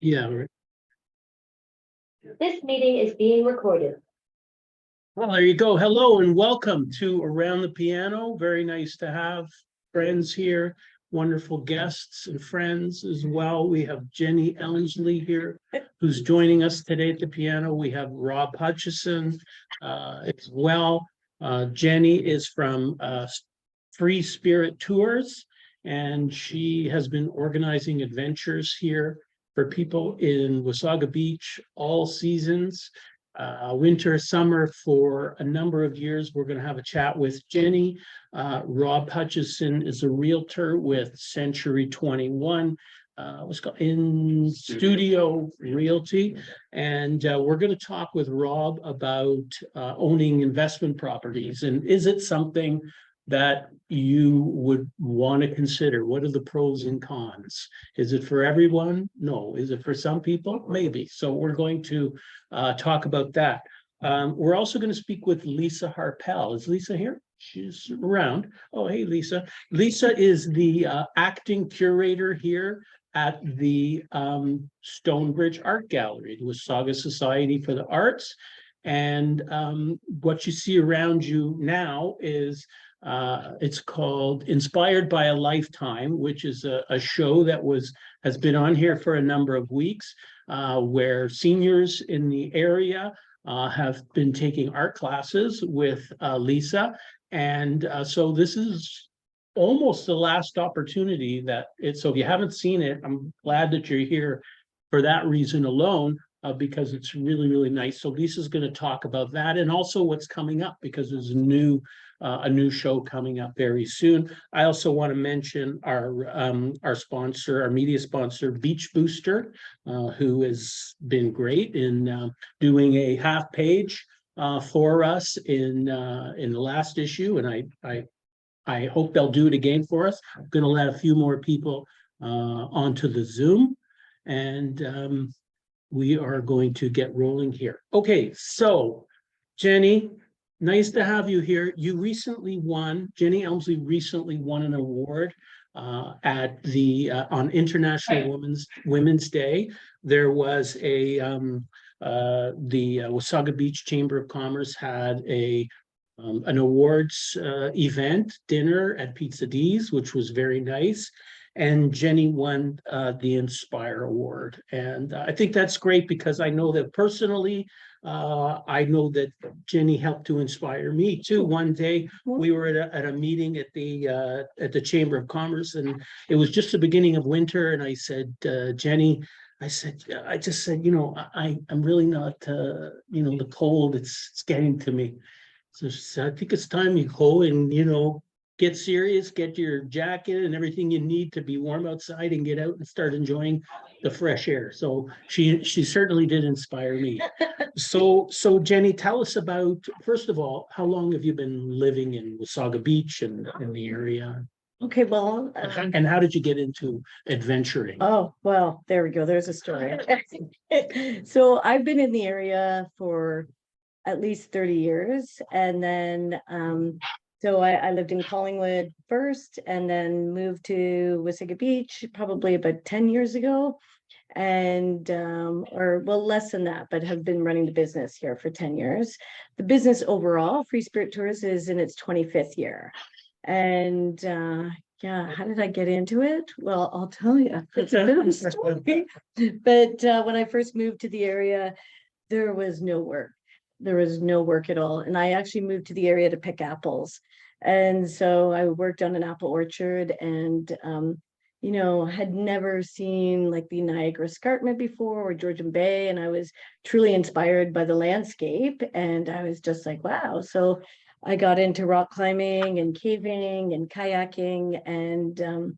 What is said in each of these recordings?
Yeah, right. This meeting is being recorded. Well, there you go. Hello and welcome to Around the Piano. Very nice to have friends here, wonderful guests and friends as well. We have Jenny Elmsley here, who's joining us today at the piano. We have Rob Hutchison as well. Jenny is from Free Spirit Tours, and she has been organizing adventures here for people in Wasaga Beach all seasons. Winter, summer, for a number of years. We're going to have a chat with Jenny. Rob Hutchison is a realtor with Century 21, what's called In Studio Realty. And we're going to talk with Rob about owning investment properties. And is it something that you would want to consider? What are the pros and cons? Is it for everyone? No. Is it for some people? Maybe. So we're going to talk about that. We're also going to speak with Lisa Harpel. Is Lisa here? She's around. Oh, hey, Lisa. Lisa is the acting curator here at the Stonebridge Art Gallery, the Wasaga Society for the Arts. And what you see around you now is it's called Inspired by a Lifetime, which is a show that has been on here for a number of weeks, where seniors in the area have been taking art classes with Lisa. And so this is almost the last opportunity so if you haven't seen it, I'm glad that you're here for that reason alone. Because it's really, really nice. So Lisa's going to talk about that and also what's coming up, because there's a new show coming up very soon. I also want to mention our sponsor, our media sponsor, Beach Booster, who has been great in doing a half page for us in the last issue, and I hope they'll do it again for us. I'm going to let a few more people onto the Zoom, and we are going to get rolling here. Okay, so Jenny, nice to have you here. You recently won, Jenny Elmsley recently won an award at the on International Women's Day. There was the Wasaga Beach Chamber of Commerce had an awards event dinner at Pizza D's, which was very nice. And Jenny won the Inspire Award. And I think that's great, because I know that personally, I know that Jenny helped to inspire me too. One day we were at a meeting at the Chamber of Commerce, and it was just the beginning of winter. And I said, Jenny, I just said, I'm really not, the cold, it's getting to me. So I think it's time you go and, get serious, get your jacket and everything you need to be warm outside and get out and start enjoying the fresh air. So she certainly did inspire me. So Jenny, tell us about, first of all, how long have you been living in Wasaga Beach and in the area? Okay, well, And how did you get into adventuring? oh, well, there we go. There's a story. So I've been in the area for at least 30 years. And then, so I lived in Collingwood first, and then moved to Wasaga Beach probably about 10 years ago. And, less than that, but have been running the business here for 10 years. The business overall, Free Spirit Tours, is in its 25th year. And, yeah, how did I get into it? Well, I'll tell you. It's a bit of a story. But when I first moved to the area, there was no work. There was no work at all. And I actually moved to the area to pick apples. And so I worked on an apple orchard, and, had never seen like the Niagara Escarpment before, or Georgian Bay. And I was truly inspired by the landscape. And I was just like, wow. So I got into rock climbing and caving and kayaking, and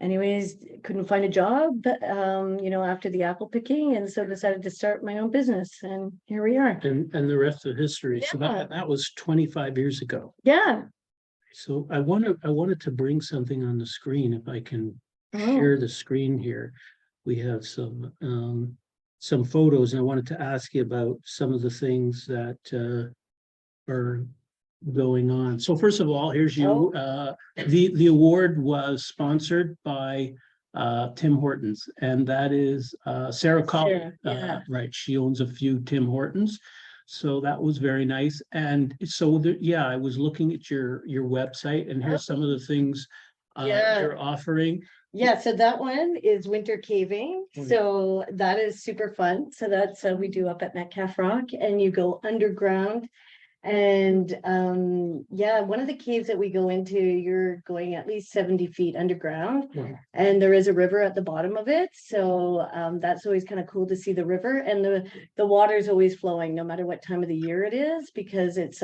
anyways, couldn't find a job, after the apple picking, and so decided to start my own business, and here we are. And the rest of history. So Yeah. that was 25 years ago. Yeah. So I wanted to bring something on the screen, if I can Oh. share the screen here. We have some photos, and I wanted to ask you about some of the things that are going on. So first of all, here's you. The award was sponsored by Tim Hortons, and that is Sarah Colley. Sarah, yeah. Right, she owns a few Tim Hortons. So that was very nice. And so yeah, I was looking at your website, and here's some of the things Yeah. you're offering. Yeah, so that one is winter caving. Oh, yeah. So that is super fun. So that's we do up at Metcalf Rock, and you go underground. And yeah, one of the caves that we go into, you're going at least 70 feet underground, Wow. and there is a river at the bottom of it. So that's always kind of cool to see the river, and the water is always flowing no matter what time of the year it is, because it's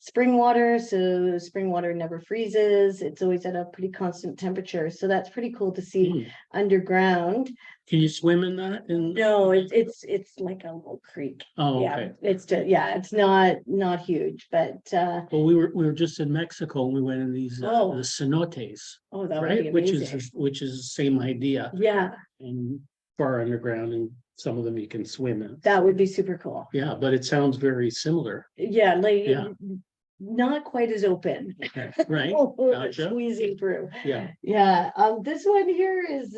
spring water. So spring water never freezes. It's always at a pretty constant temperature. So that's pretty cool to see Hmm. underground. Can you swim in that? No, it's like a little creek. Oh, Yeah, okay. it's just, yeah, it's not huge, but Well, we were just in Mexico, and we went in these Oh. the cenotes, oh, that would right? be Which amazing. is the same idea, Yeah, and far underground, and some of them you can swim in. that would be super cool. Yeah, but it sounds very similar. Yeah, like Yeah. not quite as open. Okay, right? We're Gotcha. Squeezing through. Yeah. Yeah, this one here is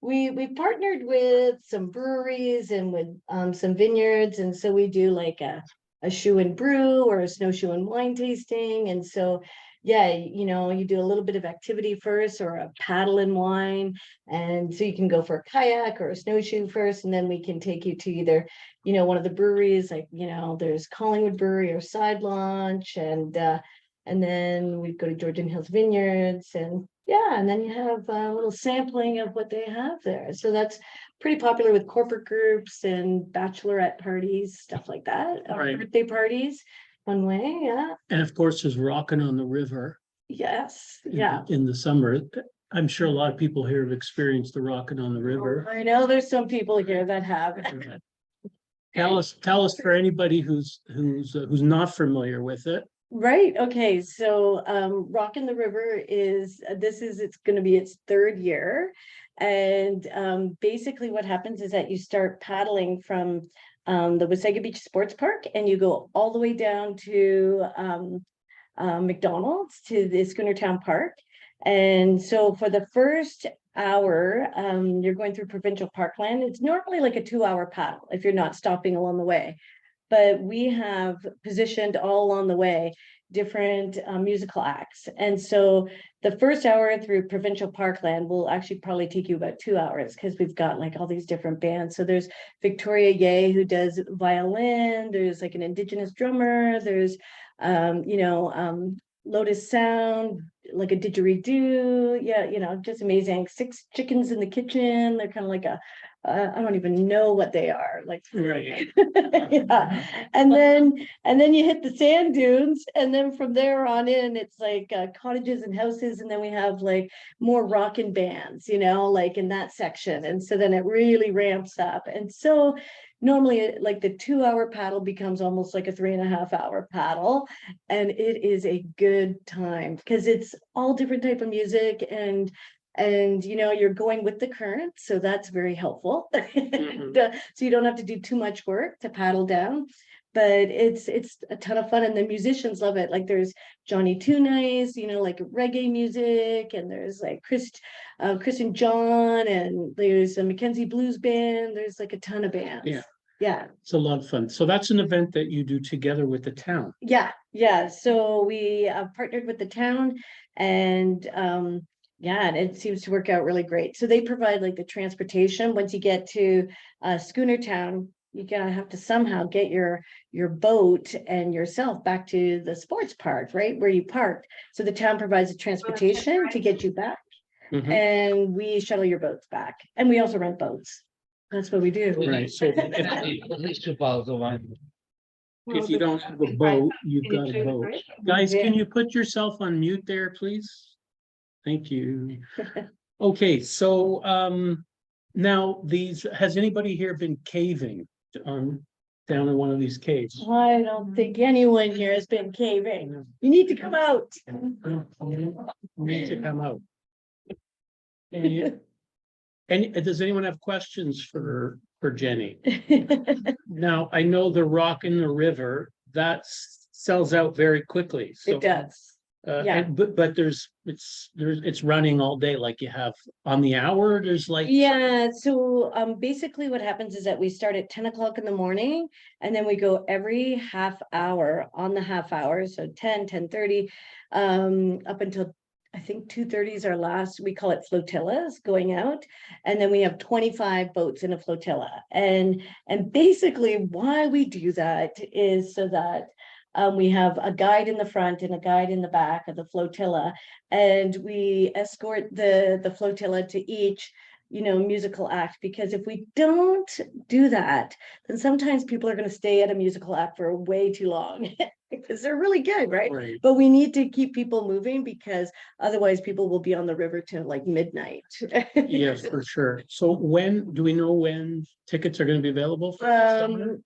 we partnered with some breweries and with some vineyards, and so we do like a shoe and brew or a snowshoe and wine tasting. And so yeah, you know, you do a little bit of activity first, or a paddle and wine, and so you can go for a kayak or a snowshoe first, and then we can take you to either, you know, one of the breweries, like, you know, there's Collingwood Brewery or Side Launch, and then we go to Georgian Hills Vineyards, and yeah, and then you have a little sampling of what they have there. So that's pretty popular with corporate groups and bachelorette parties, stuff like that, Right. birthday parties, one way, yeah, And of course, there's Rockin' on the River. yes, in- yeah. In the summer. I'm sure a lot of people here have experienced the Rockin' on the River. I know there's some people here that have. Tell us for anybody who's not familiar with it. Right, okay, so Rockin' the River is it's gonna be its third year. And basically what happens is that you start paddling from the Wasaga Beach Sports Park, and you go all the way down to McDonald's, to the Schoonertown Park. And so for the first hour, you're going through provincial parkland. It's normally like a 2-hour paddle if you're not stopping along the way. But we have positioned all along the way different musical acts. And so the first hour through provincial parkland will actually probably take you about 2 hours, because we've got like all these different bands. So there's Victoria Ye, who does violin. There's like an Indigenous drummer. There's Lotus Sound, like a didgeridoo. Yeah, you know, just amazing. 6 chickens in the kitchen. They're kind of like I don't even know what they are, like. Right. Yeah, and then you hit the sand dunes, and then from there on in, it's like cottages and houses, and then we have like more rockin' bands, you know, like in that section. And so then it really ramps up. And so normally like the 2-hour paddle becomes almost like a 3.5-hour paddle, and it is a good time because it's all different type of music, and you know, you're going with the current, so that's very helpful. So you don't have to do too much work to paddle down, but it's a ton of fun, and the musicians love it. Like there's Johnny Two Nice, you know, like reggae music, and there's like Chris and John, and there's a Mackenzie Blues Band. There's like a ton of bands. Yeah. It's a lot of fun. So that's an event that you do together with the town. Yeah. So we partnered with the town, and yeah, and it seems to work out really great. So they provide like the transportation. Once you get to Schoonertown, you're gonna have to somehow get your boat and yourself back to the sports park, right, where you parked. So the town provides the transportation to get you back, Mhm. and we shuttle your boats back, and we also rent boats. That's what we do. Right, so if you don't have a boat, you've got a boat. Guys, can you put yourself on mute there, please? Thank you. Okay, so now has anybody here been caving down in one of these caves? I don't think anyone here has been caving. You need to come out. Need to come out. And does anyone have questions for Jenny? Now, I know the Rockin' the River, that sells out very quickly. So It does. Yeah. But it's running all day, like you have on the hour, there's like. Yeah, so basically what happens is that we start at 10 o'clock in the morning and then we go every half hour on the half hour, so 10:30, up until I think 2:30 is our last, we call it flotillas going out. And then we have 25 boats in a flotilla. And basically why we do that is so that we have a guide in the front and a guide in the back of the flotilla, and we escort the flotilla to each, musical act, because if we don't do that, then sometimes people are going to stay at a musical act for way too long because they're really good, right? Right. But we need to keep people moving because otherwise people will be on the river till like midnight. Yes, for sure. So do we know when tickets are gonna be available for the summer?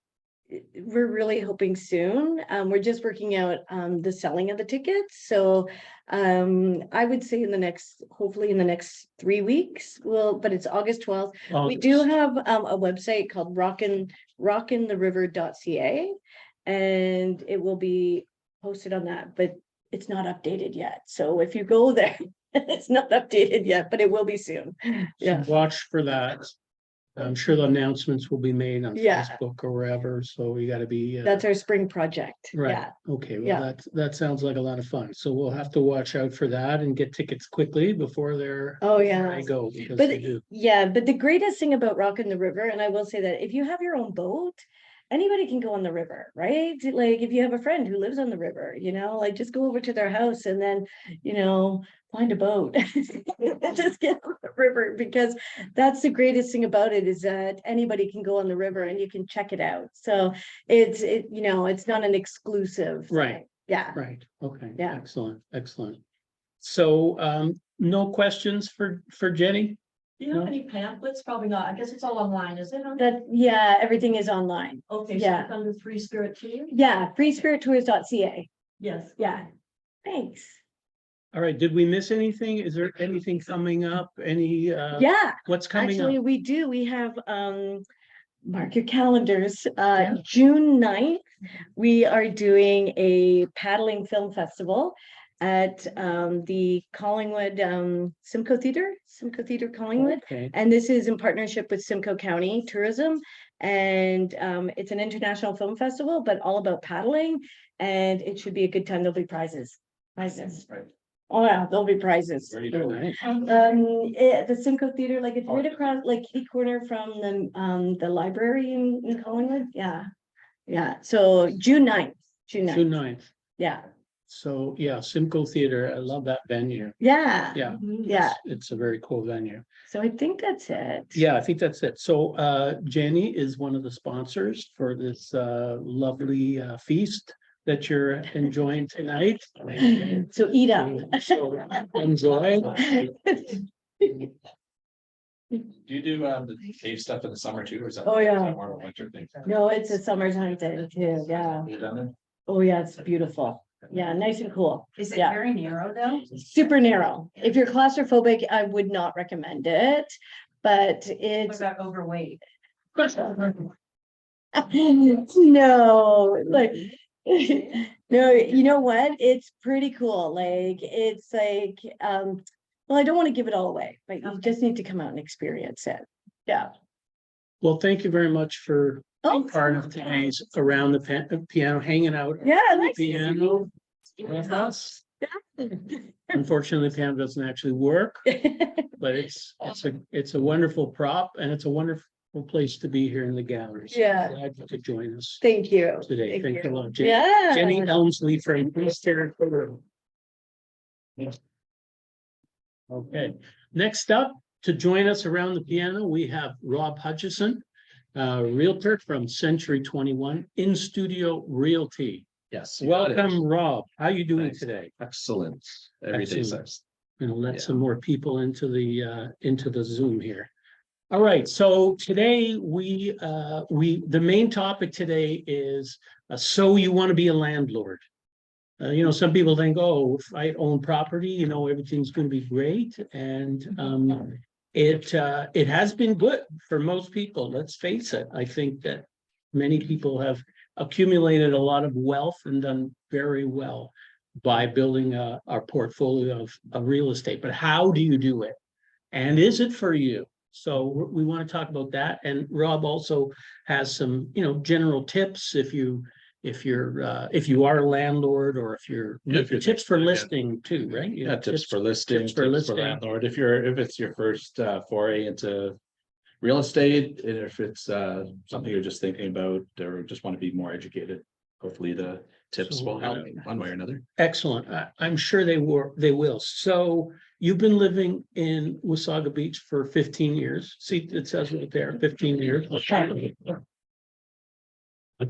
We're really hoping soon. We're just working out the selling of the tickets. So I would say hopefully in the next 3 weeks, but it's August 12th. We do have a website called rockintheriver.ca, and it will be posted on that, but it's not updated yet. So if you go there, it's not updated yet, but it will be soon. Yeah. Watch for that. I'm sure the announcements will be made on Yeah. Facebook or wherever, so we gotta be. That's our spring project. Right, Yeah. okay, Yeah. well, that sounds like a lot of fun, so we'll have to watch out for that and get tickets quickly before Oh, yeah. they go, because But they do. yeah, but the greatest thing about Rockin' the River, and I will say that if you have your own boat, anybody can go on the river, right? Like if you have a friend who lives on the river, like just go over to their house and then, find a boat. Just get on the river, because that's the greatest thing about it, is that anybody can go on the river and you can check it out. So it's not an exclusive thing. Right. Yeah. Right, okay. Yeah. Excellent. So, no questions for Jenny? Do you have any pamphlets? Probably not. I guess it's all online, is it? Everything is online. Okay, so Yeah. it's under Free Spirit Tour? Yeah, freespirittours.ca. Yes. Yeah. Thanks. All right, did we miss anything? Is there anything coming up? Any, Yeah, what's coming actually, up? we do. We have, mark your calendars, Yeah. June 9th, we are doing a paddling film festival at the Collingwood Simcoe Theater Collingwood. Okay, And this is in partnership with Simcoe County Tourism. And it's an international film festival, but all about paddling. And it should be a good time. There'll be prizes. Oh yeah, there'll be prizes. all right. The Simcoe Theater, like it's right across, like kitty corner from the library in Collingwood. Yeah. Yeah. So June 9th. June 9th. Yeah. So, yeah, Simcoe Theater, I love that venue. Yeah. Yeah. Yeah. It's a very cool venue. So I think that's it. Yeah, I think that's it. So, Jenny is one of the sponsors for this lovely feast that you're enjoying tonight. So eat up. So enjoy. Do you do the cave stuff in the summer too, or is that? Oh, yeah. is that more of a winter thing? No, it's a summertime thing too. Yeah. You done it? Oh, yeah, it's beautiful. Yeah, nice and cool. Is it Yeah. very narrow though? Super narrow. If you're claustrophobic, I would not recommend it, but What it's about overweight? no, like no, you know what? It's pretty cool. Like it's like well, I don't want to give it all away, but you just need to come out and experience it. Yeah. Well, thank you very much for Oh, part of today's Around the Piano, hanging out. yeah, at the nice. Piano with us. Unfortunately, the piano doesn't actually work, but it's a wonderful prop, and it's a wonderful place to be here in the gallery. So Yeah. Glad you could join us Thank you. today. Thank Thank you a you. lot, Jenny. Yeah. Jenny Elmsley from East Territory. Okay, next up to join us around the piano, we have Rob Hutchison, Realtor from Century 21 In Studio Realty. Yes. you got it. Welcome, Rob. How you doing Thanks. today? Excellent. Every day Excellent. sucks. Let Yeah. some more people into the Zoom here. All right, so today the main topic today is, so you want to be a landlord. Some people think, oh, if I own property, everything's going to be great. And it has been good for most people. Let's face it. I think that many people have accumulated a lot of wealth and done very well. by building our portfolio of real estate, but how do you do it? And is it for you? So we want to talk about that. And Rob also has some, general tips if you are a landlord or if you're tips for listing too, right? Yeah, tips for listing, tips for tips listing. for landlord. If it's your first foray into real estate, and if it's something you're just thinking about or just want to be more educated, hopefully the tips So, will help one way or another. Excellent. I'm sure they will. So you've been living in Wasaga Beach for 15 years. See, it says right there, 15 years.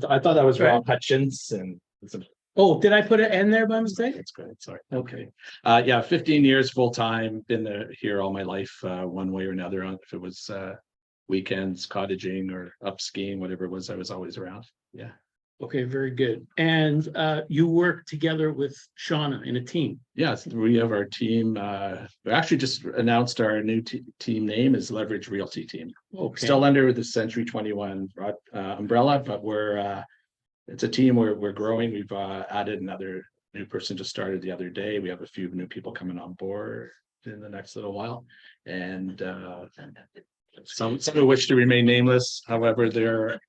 I thought that was Right. Rob Hutchins and Oh, did I put an N there by mistake? that's great. Sorry. Okay. Yeah, 15 years full time, been here all my life, one way or another. If it was weekends, cottaging or up skiing, whatever it was, I was always around. Yeah. Okay, very good. And you work together with Shauna in a team. Yes, we have our team. We actually just announced our new team name is Leverage Realty Team. Okay. Still under the Century 21 umbrella, but it's a team where we're growing. We've added another new person just started the other day. We have a few new people coming on board in the next little while. And some of which to remain nameless. However, they're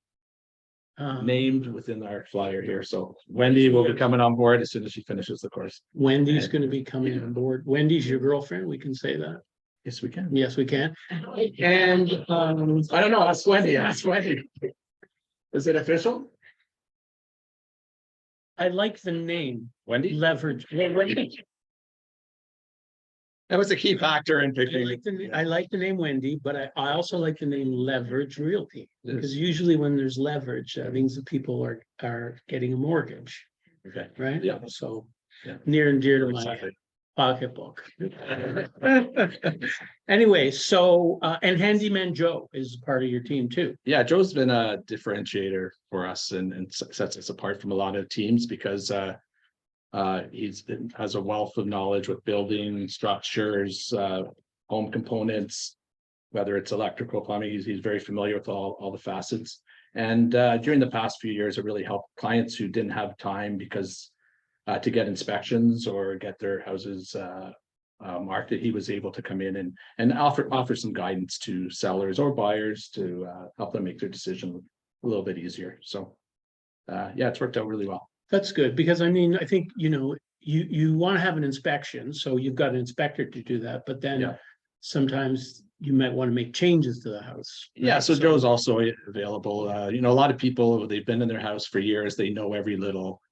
named within our flyer here. So Wendy will be coming on board as soon as she finishes the course. Wendy's going to be coming on board. Wendy's your girlfriend. We can say that. Yes, we can. Yes, we can. And I don't know. Ask Wendy. Ask Wendy. Is it official? I like the name Wendy? Leverage. That was a key factor in picking. I like the name Wendy, but I also like the name Leverage Realty. Yes. Because usually when there's leverage, that means that people are getting a mortgage, Okay. right? Yeah. So Yeah. near and dear to my Exactly. pocketbook. Anyway, so and Handyman Joe is part of your team too. Yeah, Joe's been a differentiator for us and sets us apart from a lot of teams because has a wealth of knowledge with building structures, home components, whether it's electrical, plumbing. He's very familiar with all the facets. And during the past few years, it really helped clients who didn't have time because to get inspections or get their houses marked. He was able to come in and offer some guidance to sellers or buyers to help them make their decision a little bit easier. So yeah, it's worked out really well. That's good, because I mean, I think, you want to have an inspection, so you've got an inspector to do that, but then Yeah. sometimes you might want to make changes to the house. Yeah, right? so Joe's also available. A lot of people, they've been in their house for years. They know every little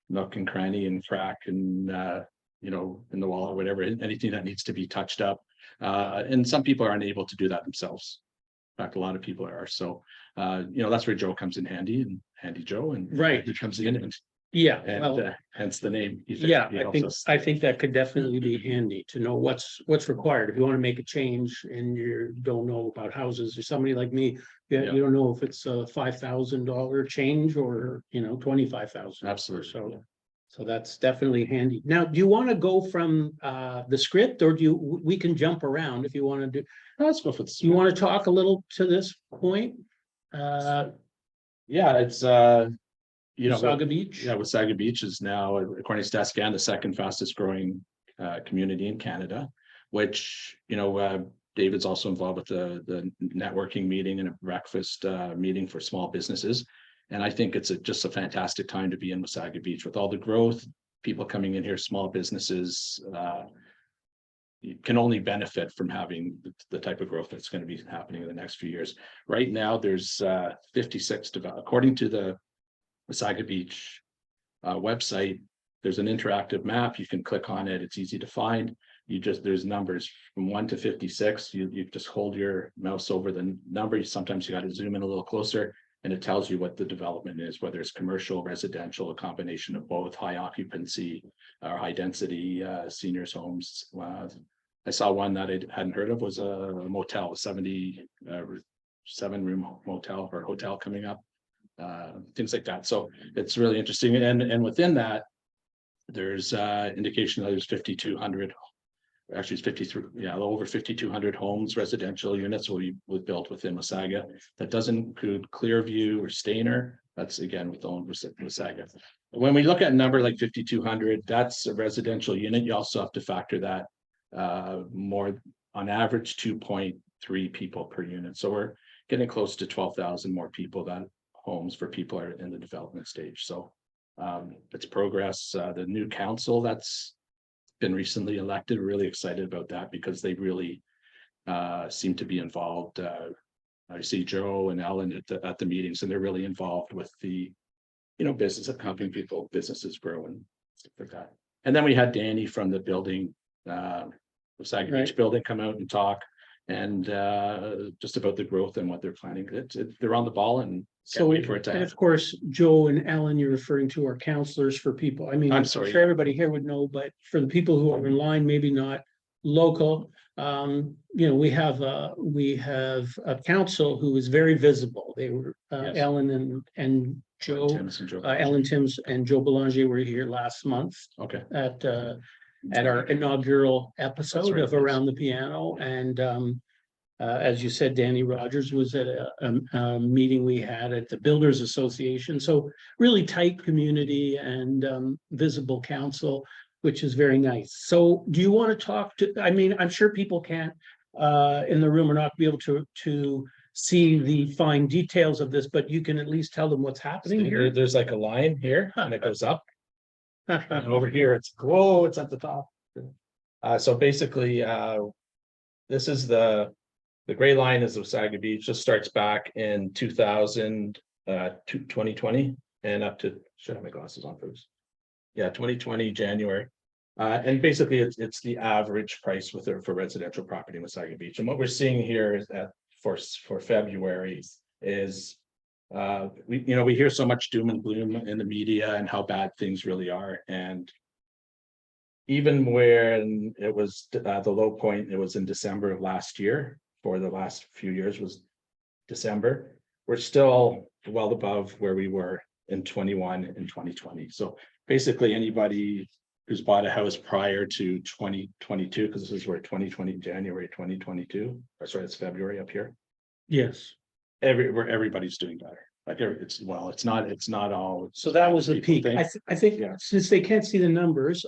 nook and cranny and crack and in the wall or whatever, anything that needs to be touched up. And some people aren't able to do that themselves. In fact, a lot of people are. So that's where Joe comes in handy, and Handy Joe, and Right. he comes in and Yeah, well, hence the name. yeah, He I helps think, us. I think that could definitely be handy to know what's required. If you want to make a change and you don't know about houses, or somebody like me, Yeah. you don't know if it's a $5,000 change or, 25,000. Absolutely. So that's definitely handy. Now, do you want to go from the script, or we can jump around if you want to do, Let's go for the. you want to talk a little to this point? Yeah, it's Wasaga Beach? Yeah, Wasaga Beach is now, according to Stascan, the second fastest growing community in Canada, which, David's also involved with the networking meeting and a breakfast meeting for small businesses. And I think it's just a fantastic time to be in Wasaga Beach with all the growth, people coming in here, small businesses. You can only benefit from having the type of growth that's going to be happening in the next few years. Right now, there's 56 according to the Wasaga Beach website. There's an interactive map. You can click on it. It's easy to find. There's numbers from 1 to 56. You just hold your mouse over the number. Sometimes you got to zoom in a little closer, and it tells you what the development is, whether it's commercial, residential, a combination of both, high occupancy or high density seniors homes. I saw one that I hadn't heard of, was a motel, a 77-room motel or hotel coming up. Things like that. So it's really interesting. And within that, there's indication that there's 5,200, actually it's 53, a little over 5,200 homes, residential units will be built within Wasaga. That doesn't include Clearview or Stainer. That's again with owned Wasaga. when we look at a number like 5,200, that's a residential unit. You also have to factor that more on average 2.3 people per unit. So we're getting close to 12,000 more people that homes for people are in the development stage. So it's progress. The new council that's been recently elected, we're really excited about that because they really seem to be involved. I see Joe and Ellen at the meetings, and they're really involved with the, business of helping people, businesses grow and stuff like that. And then we had Danny from the building, the Saga Beach Right. building, come out and talk and just about the growth and what they're planning. They're on the ball and So, wait for it to and happen. of course, Joe and Ellen, you're referring to our counselors for people. I mean, I'm I'm sorry. sure everybody here would know, but for the people who are online, maybe not local. We have a council who is very visible. They were Yes. Ellen and Joe, Timms and Joe. Ellen Timms and Joe Belanger were here last month Okay. at our inaugural episode right, of yes. Around the Piano. And as you said, Danny Rogers was at a meeting we had at the Builders Association. So really tight community and visible council, which is very nice. So do you want to talk to, I mean, I'm sure people can't in the room are not be able to see the fine details of this, but you can at least tell them what's happening here. There's like a line here and it goes up. And over here, it's it's at the top. So basically, this is the gray line is of Saga Beach. Just starts back in 2020 and up to, should have my glasses on for this. Yeah, 2020 January. And basically, it's the average price for residential property in Saga Beach. And what we're seeing here is that for February is we hear so much doom and gloom in the media and how bad things really are. And even when it was the low point, it was in December of last year. For the last few years was December. We're still well above where we were in 21 and 2020. So basically, anybody who's bought a house prior to 2022, because this is where 2020 January 2022, or sorry, it's February up here. Yes. Everybody's doing better. Like it's not all. So that was the peak. think. I think Yeah. since they can't see the numbers,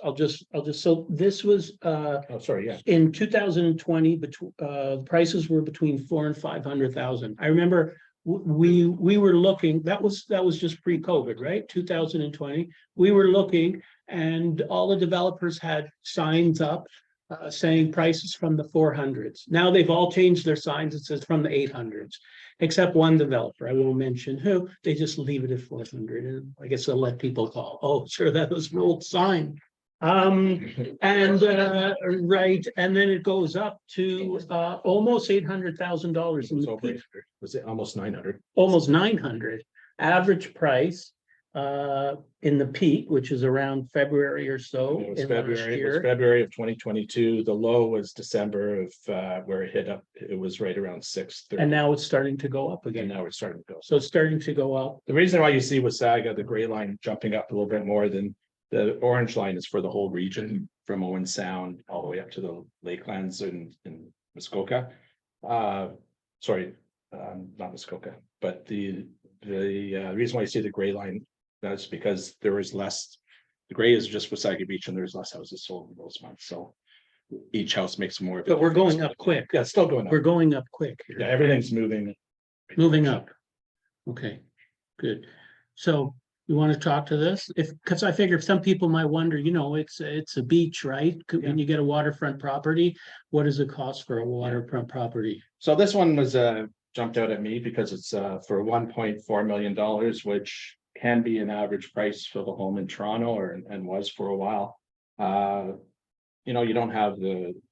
so this was Oh, sorry, yeah. in 2020, the prices were between 400,000 and 500,000. I remember we were looking, that was just pre-COVID, right? 2020. We were looking and all the developers had signs up saying prices from the 400s. Now they've all changed their signs. It says from the 800s, except one developer. I won't mention who. They just leave it at 400. And I guess they'll let people call. Oh, sure, that was an old sign. Right, and then it goes up to almost $800,000 in the peak, Was it almost 900? almost 900. Average price in the peak, which is around February or so. It was in last February. It was year. February of 2022. The low was December of where it hit up. It was right around 630. And now it's starting to go up And again. now it's starting to go. So it's starting to go up. The reason why you see with Saga, the gray line jumping up a little bit more than the orange line is for the whole region from Owen Sound all the way up to the Lakelands in Muskoka. Sorry, not Muskoka, but the reason why you see the gray line, that's because there is less. The gray is just for Saga Beach and there's less houses sold in those months. So each house makes more. But we're going up quick. Yeah, it's still going up. We're going up quick Yeah, here. everything's moving. Moving up. Okay, good. So you want to talk to this? Because I figure some people might wonder, it's a beach, right? When you get a waterfront property, what does it cost for a waterfront property? So this one was jumped out at me because it's for $1.4 million, which can be an average price for the home in Toronto and was for a while. You don't have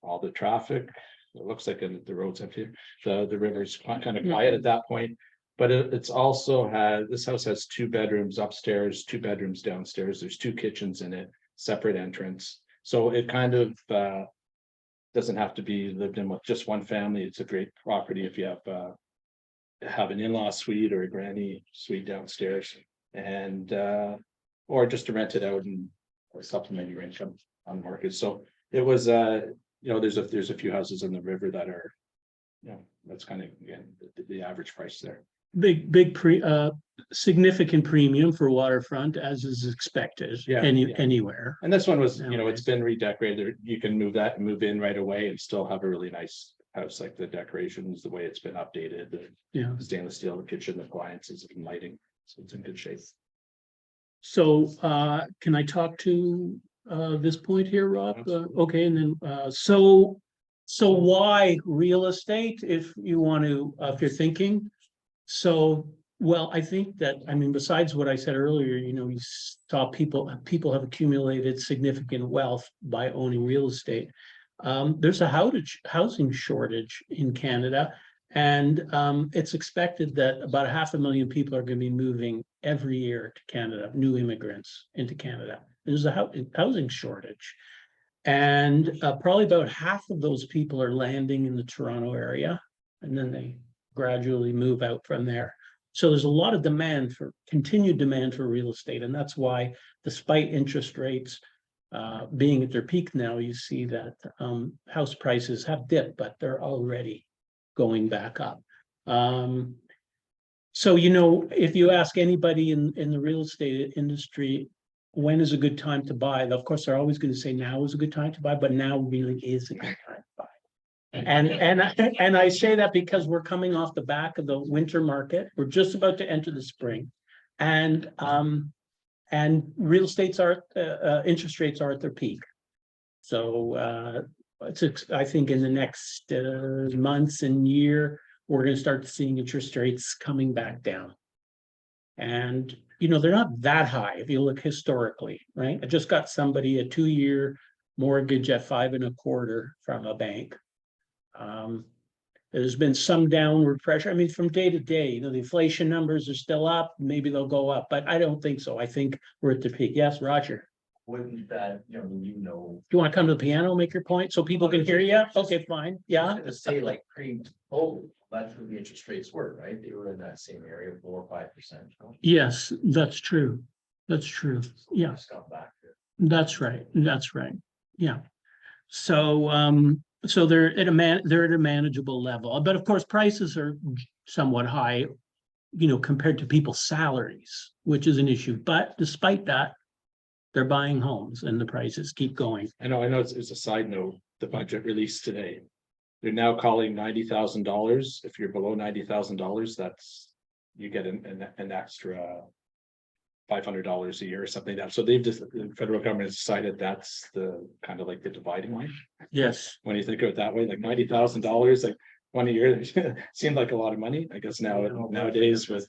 all the traffic. It looks like the roads empty. The river's kind of quiet at that point. But it's also this house has 2 bedrooms upstairs, 2 bedrooms downstairs. There's 2 kitchens in it, separate entrance. So it kind of doesn't have to be lived in with just one family. It's a great property if you have an in-law suite or a granny suite downstairs, and or just to rent it out and supplement your income on the market. So it was there's a few houses in the river that are, that's kind of again the average price there. Big significant premium for waterfront, as is expected Yeah. anywhere. And this one was, you know, Nowadays. it's been redecorated. You can move that and move in right away and still have a really nice house, like the decorations, the way it's been updated, the Yeah. stainless steel, the kitchen appliances and lighting. So it's in good shape. So can I talk to this point here, Rob? Okay, and then so why real estate if you want to, if you're thinking? So, well, I think that, I mean, besides what I said earlier, you know, you saw people have accumulated significant wealth by owning real estate. There's a housing shortage in Canada. And it's expected that about 500,000 people are going to be moving every year to Canada, new immigrants into Canada. There's a housing shortage. And probably about half of those people are landing in the Toronto area, and then they gradually move out from there. So there's a lot of continued demand for real estate. And that's why, despite interest rates being at their peak now, you see that house prices have dipped, but they're already going back up. So, you know, if you ask anybody in the real estate industry, when is a good time to buy? Of course, they're always going to say now is a good time to buy, but now really is a good time to buy. And I say that because we're coming off the back of the winter market. We're just about to enter the spring. And real estate's interest rates are at their peak. So I think in the next months and year, we're going to start seeing interest rates coming back down. And, you know, they're not that high if you look historically, right? I just got somebody a 2-year mortgage at 5.25% from a bank. There's been some downward pressure. I mean, from day to day, you know, the inflation numbers are still up. Maybe they'll go up, but I don't think so. I think we're at the peak. Yes, Roger. Wouldn't that, you know, Do you want to come to the piano, make your point so people can hear you? Okay, fine. Yeah. to say like pre-COVID, that's where the interest rates were, right? They were in that same area, 4 or 5%. Yes, that's true. That's true. Yeah, Just got back there. that's right. That's right. Yeah. So so they're at a manageable level, but of course prices are somewhat high, you know, compared to people's salaries, which is an issue. But despite that, they're buying homes and the prices keep going. I know it's a side note, the budget released today. They're now calling $90,000. If you're below $90,000, that's, you get an extra $500 a year or something like that. So the federal government has decided that's the kind of like the dividing line. Yes. When you think of it that way, like $90,000, like 1 year seemed like a lot of money. I guess nowadays with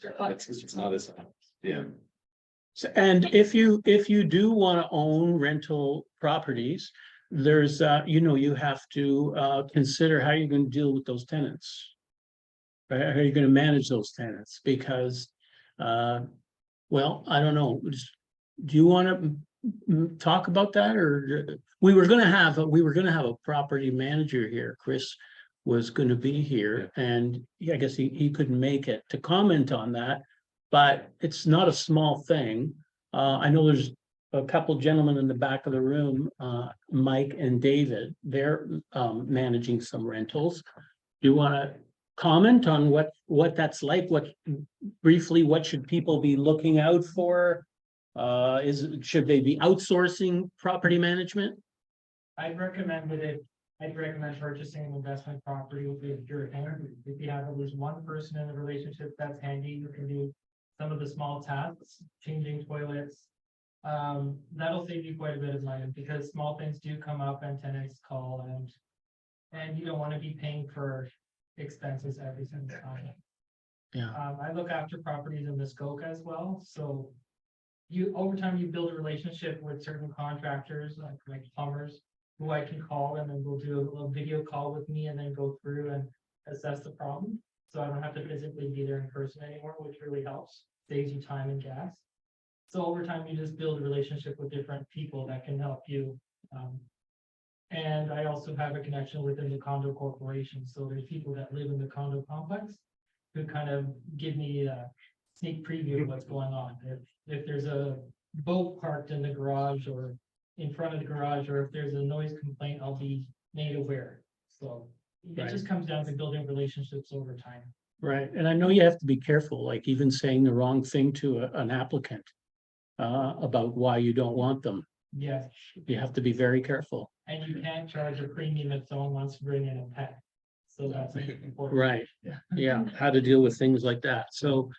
it's not as yeah. And if you do want to own rental properties, there's you know, you have to consider how you're going to deal with those tenants. Right? How are you going to manage those tenants? Because well, I don't know. Do you want to talk about that, or we were going to have a property manager here. Chris was going to be here, and I guess he couldn't make it to comment on that. But it's not a small thing. I know there's a couple gentlemen in the back of the room, Mike and David. They're managing some rentals. Do you want to comment on what that's like? What should people be looking out for? Should they be outsourcing property management? I'd recommend purchasing an investment property with your hand. If you have at least one person in the relationship that's handy, you can do some of the small tasks, changing toilets. That'll save you quite a bit of money because small things do come up and tenants call and you don't want to be paying for expenses every single time. Yeah. I look after properties in Muskoka as well. So over time you build a relationship with certain contractors like plumbers who I can call and then we'll do a little video call with me and then go through and assess the problem. So I don't have to physically be there in person anymore, which really helps, saves you time and gas. So over time, you just build a relationship with different people that can help you. And I also have a connection within the condo corporation. So there's people that live in the condo complex who kind of give me a sneak preview of what's going on. If there's a boat parked in the garage or in front of the garage, or if there's a noise complaint, I'll be made aware. So it Right. just comes down to building relationships over time. Right, and I know you have to be careful, like even saying the wrong thing to an applicant. About why you don't want them. Yes, You have to be very careful. and you can't charge a premium if someone wants to bring in a pet. So that's important. Right, yeah, how to deal with things like that. So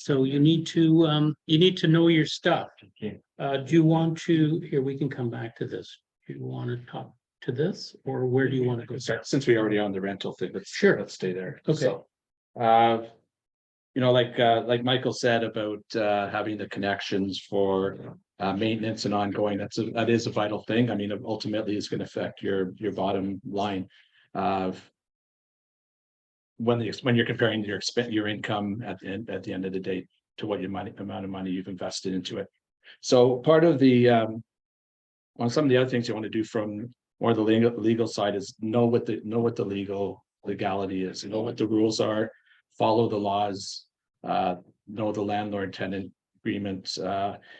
you need to know your stuff. Do you want to, here, we can come back to this. Do you want to talk to this or where do you want to go? Since we already on the rental thing, Sure. let's stay there. Okay. So, you know, like Michael said about having the connections for maintenance and ongoing, that is a vital thing. I mean, ultimately it's going to affect your bottom line. When you're comparing your income at the end of the day to what amount of money you've invested into it. So part of the some of the other things you want to do from more the legal side is know what the legality is, know what the rules are, follow the laws, know the landlord tenant agreement.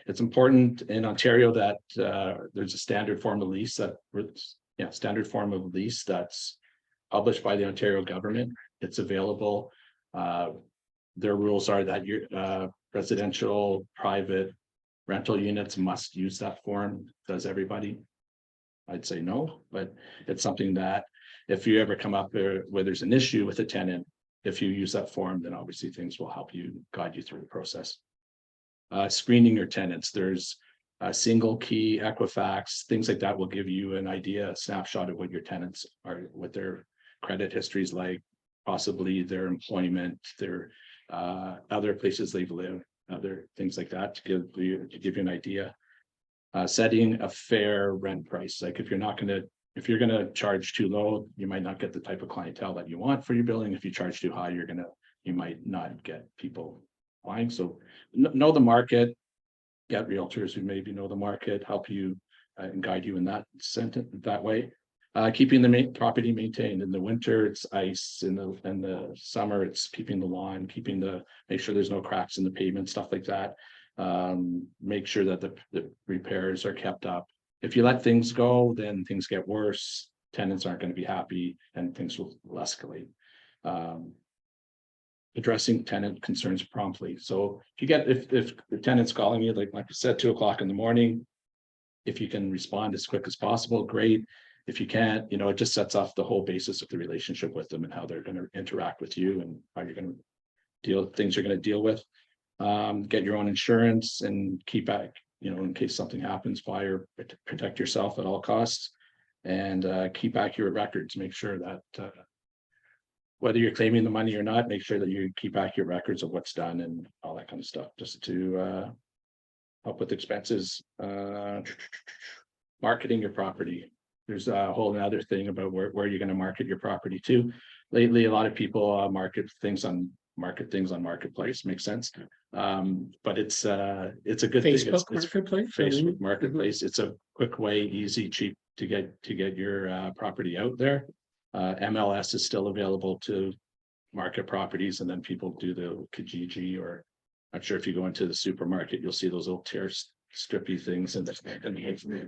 It's important in Ontario that there's a standard form of lease that's published by the Ontario government. It's available. Their rules are that your residential, private rental units must use that form. Does everybody? I'd say no, but it's something that if you ever come up where there's an issue with a tenant, if you use that form, then obviously things will help you guide you through the process. Screening your tenants, there's a single key, Equifax, things like that will give you an idea, a snapshot of what your tenants are, what their credit history is like, possibly their employment, their other places they've lived, other things like that to give you an idea. Setting a fair rent price, like if you're gonna charge too low, you might not get the type of clientele that you want for your building. If you charge too high, you might not get people buying. So know the market, get realtors who maybe know the market, help you and guide you in that way. Keeping the property maintained. In the winter, it's ice. In the summer, it's keeping the lawn, make sure there's no cracks in the pavement, stuff like that. Make sure that the repairs are kept up. If you let things go, then things get worse. Tenants aren't going to be happy and things will escalate. Addressing tenant concerns promptly. So if the tenant's calling you, like I said, 2 o'clock in the morning, if you can respond as quick as possible, great. If you can't, it just sets off the whole basis of the relationship with them and how they're going to interact with you and how you're going to things you're going to deal with. Get your own insurance and keep back, in case something happens, fire, protect yourself at all costs, and keep accurate records. Make sure that whether you're claiming the money or not, make sure that you keep accurate records of what's done and all that kind of stuff, just to help with expenses. Marketing your property. There's a whole other thing about where you're going to market your property to. Lately, a lot of people market things on Marketplace. Makes sense. But it's a good thing. Facebook Marketplace. Facebook Marketplace. It's a quick way, easy, cheap to get your property out there. MLS is still available to market properties, and then people do the Kijiji, or I'm sure if you go into the supermarket, you'll see those little strippy things and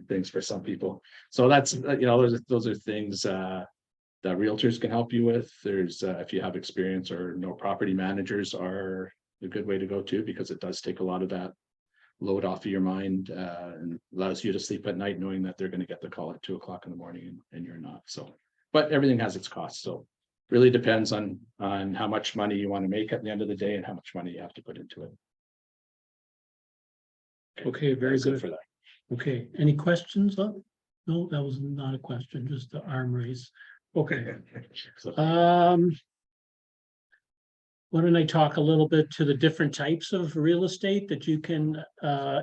things for some people. So that's those are things that realtors can help you with. There's if you have experience or know property managers are a good way to go too, because it does take a lot of that load off of your mind and allows you to sleep at night knowing that they're going to get the call at 2 o'clock in the morning and you're not. So, but everything has its cost. So really depends on how much money you want to make at the end of the day and how much money you have to put into it. Okay, very That's it good. for that. Okay, any questions? No, that was not a question, just the arm raise. Okay. So, Why don't I talk a little bit to the different types of real estate that you can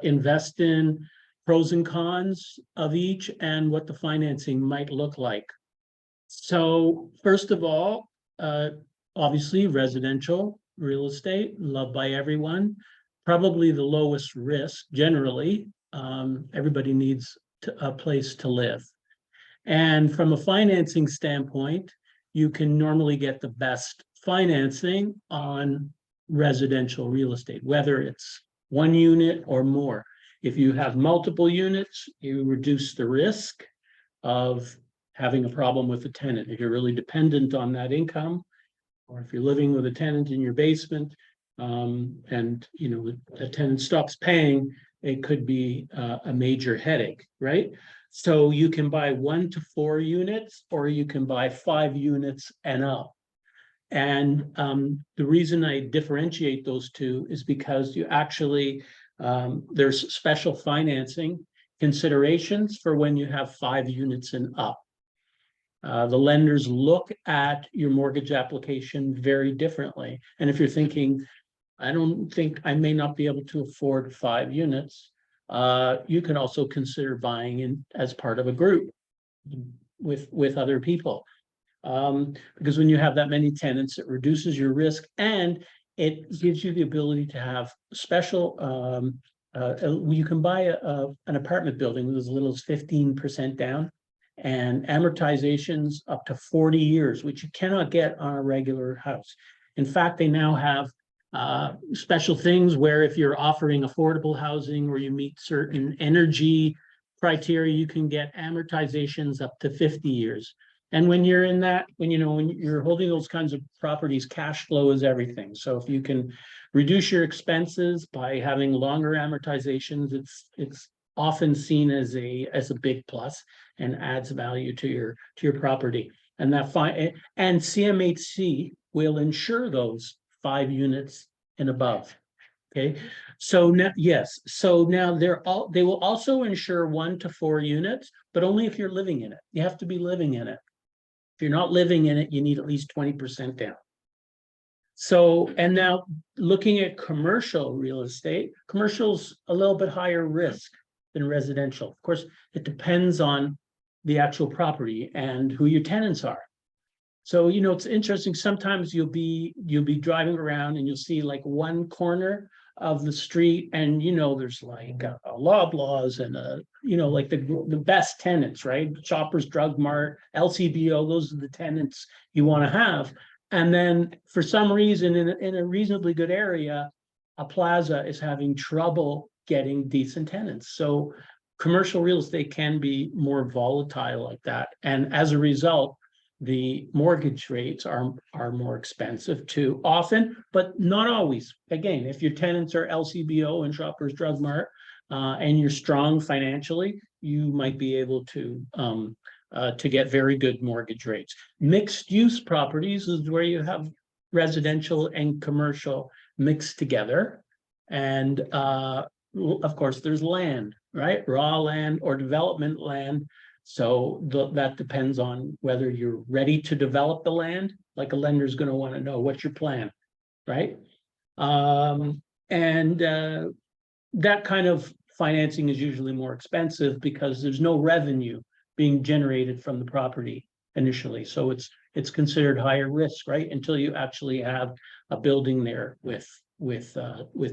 invest in, pros and cons of each, and what the financing might look like. So first of all, obviously residential real estate, loved by everyone, probably the lowest risk generally. Everybody needs a place to live. And from a financing standpoint, you can normally get the best financing on residential real estate, whether it's one unit or more. If you have multiple units, you reduce the risk of having a problem with the tenant. If you're really dependent on that income, or if you're living with a tenant in your basement, and, you know, the tenant stops paying, it could be a major headache, right? So you can buy 1 to 4 units, or you can buy 5 units and up. And the reason I differentiate those two is because you actually, there's special financing considerations for when you have 5 units and up. The lenders look at your mortgage application very differently. And if you're thinking, I don't think I may not be able to afford 5 units, you can also consider buying in as part of a group with other people. Because when you have that many tenants, it reduces your risk and it gives you the ability to have special, you can buy an apartment building with as little as 15% down and amortizations up to 40 years, which you cannot get on a regular house. In fact, they now have special things where if you're offering affordable housing or you meet certain energy criteria, you can get amortizations up to 50 years. And when you're in that, when you're holding those kinds of properties, cash flow is everything. So if you can reduce your expenses by having longer amortizations, it's often seen as a big plus and adds value to your property. And and CMHC will insure those 5 units and above. Okay, so now, yes, so now they will also insure 1 to 4 units, but only if you're living in it. You have to be living in it. If you're not living in it, you need at least 20% down. So, and now looking at commercial real estate, commercial's a little bit higher risk than residential. Of course, it depends on the actual property and who your tenants are. So, it's interesting. Sometimes you'll be driving around and you'll see like one corner of the street and, there's like a Loblaws and like the best tenants, right? Shoppers Drug Mart, LCBO, those are the tenants you want to have. And then for some reason in a reasonably good area, a plaza is having trouble getting decent tenants. So commercial real estate can be more volatile like that. And as a result, the mortgage rates are more expensive too, often, but not always. Again, if your tenants are LCBO and Shoppers Drug Mart, and you're strong financially, you might be able to get very good mortgage rates. Mixed use properties is where you have residential and commercial mixed together. And of course, there's land, right? Raw land or development land. So that depends on whether you're ready to develop the land. Like a lender is going to want to know what's your plan, right? That kind of financing is usually more expensive because there's no revenue being generated from the property initially. So it's considered higher risk, right? Until you actually have a building there with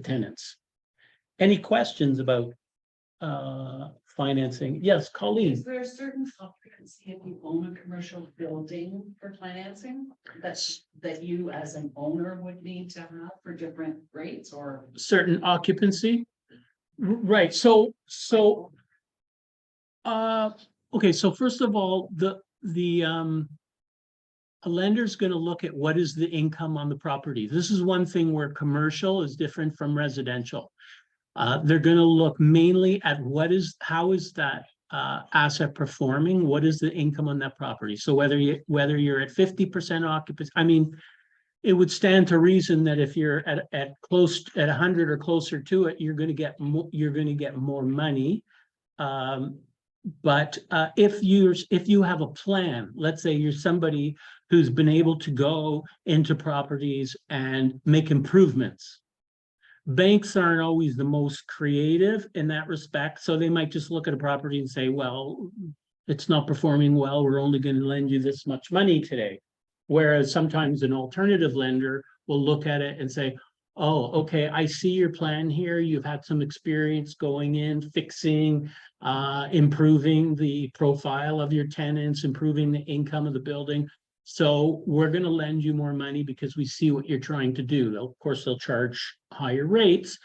tenants. Any questions about financing? Yes, Colleen. Is there a certain occupancy if you own a commercial building for financing that you as an owner would need to have for different rates or? Certain occupancy? Right, so okay, so first of all, a lender's going to look at what is the income on the property. This is one thing where commercial is different from residential. They're going to look mainly at how is that asset performing? What is the income on that property? So whether you're at 50% occupancy, I mean, it would stand to reason that if you're at 100 or closer to it, you're going to get more money. But if you have a plan, let's say you're somebody who's been able to go into properties and make improvements. Banks aren't always the most creative in that respect. So they might just look at a property and say, well, it's not performing well. We're only going to lend you this much money today. Whereas sometimes an alternative lender will look at it and say, oh, okay, I see your plan here. You've had some experience going in, fixing, improving the profile of your tenants, improving the income of the building. So we're going to lend you more money because we see what you're trying to do. Of course, they'll charge higher rates,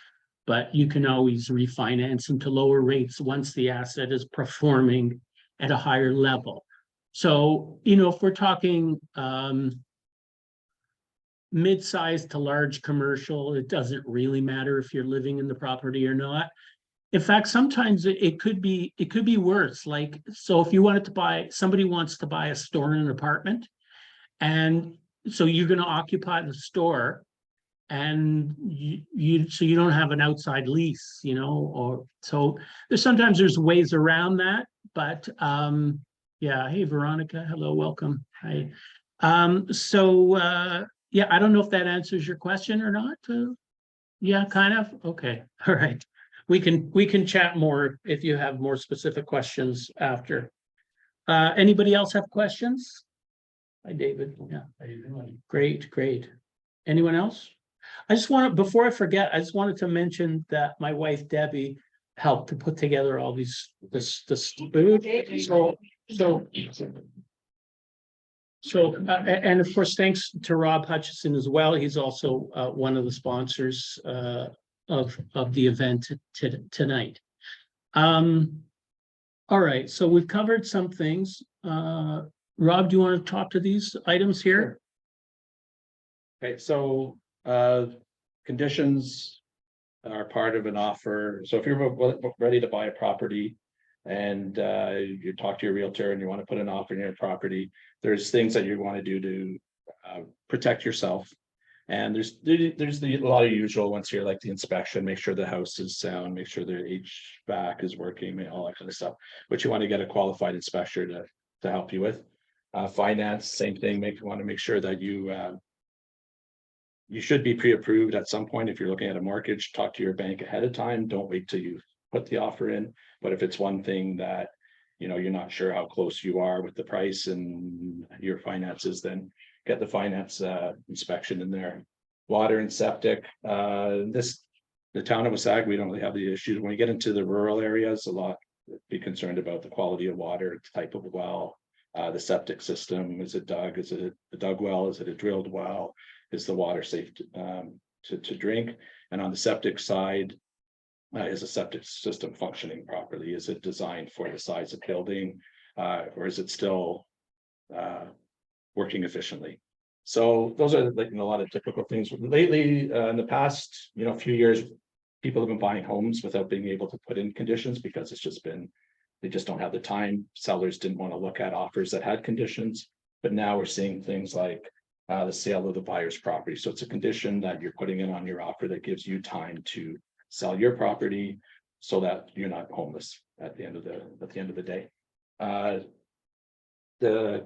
but you can always refinance them to lower rates once the asset is performing at a higher level. So, if we're talking mid-sized to large commercial, it doesn't really matter if you're living in the property or not. In fact, sometimes it could be worse. Like, so if you wanted to buy, somebody wants to buy a store in an apartment. And so you're gonna occupy the store. And so you don't have an outside lease, you know, or so there's ways around that, but yeah, hey Veronica, hello, welcome. Hi. Yeah, I don't know if that answers your question or not. Yeah, kind of. Okay, all right. We can chat more if you have more specific questions after. Anybody else have questions? Hi, David. Yeah. How you doing? Great, great. Anyone else? I just want to, before I forget, I just wanted to mention that my wife Debbie helped to put together all this food. And of course, thanks to Rob Hutchison as well. He's also one of the sponsors of the event tonight. All right, so we've covered some things. Rob, do you want to talk to these items here? Okay, so conditions are part of an offer. So if you're ready to buy a property and you talk to your realtor and you want to put an offer in your property, there's things that you want to do to protect yourself. And there's a lot of usual ones here, like the inspection, make sure the house is sound, make sure the HVAC is working, all that kind of stuff, which you want to get a qualified inspector to help you with. Finance, same thing, want to make sure that you should be pre-approved at some point. If you're looking at a mortgage, talk to your bank ahead of time. Don't wait till you put the offer in. But if it's one thing that, you know, you're not sure how close you are with the price and your finances, then get the finance inspection in there. Water and septic. The town of Wasaga, we don't really have the issues. When you get into the rural areas, a lot be concerned about the quality of water, type of well, the septic system. Is it dug? Is it a dug well? Is it a drilled well? Is the water safe to drink? And on the septic side, is the septic system functioning properly? Is it designed for the size of building, or is it still working efficiently? So those are like a lot of typical things. Lately, in the past, few years, people have been buying homes without being able to put in conditions because they just don't have the time. Sellers didn't want to look at offers that had conditions, but now we're seeing things like the sale of the buyer's property. So it's a condition that you're putting in on your offer that gives you time to sell your property so that you're not homeless at the end of the day. The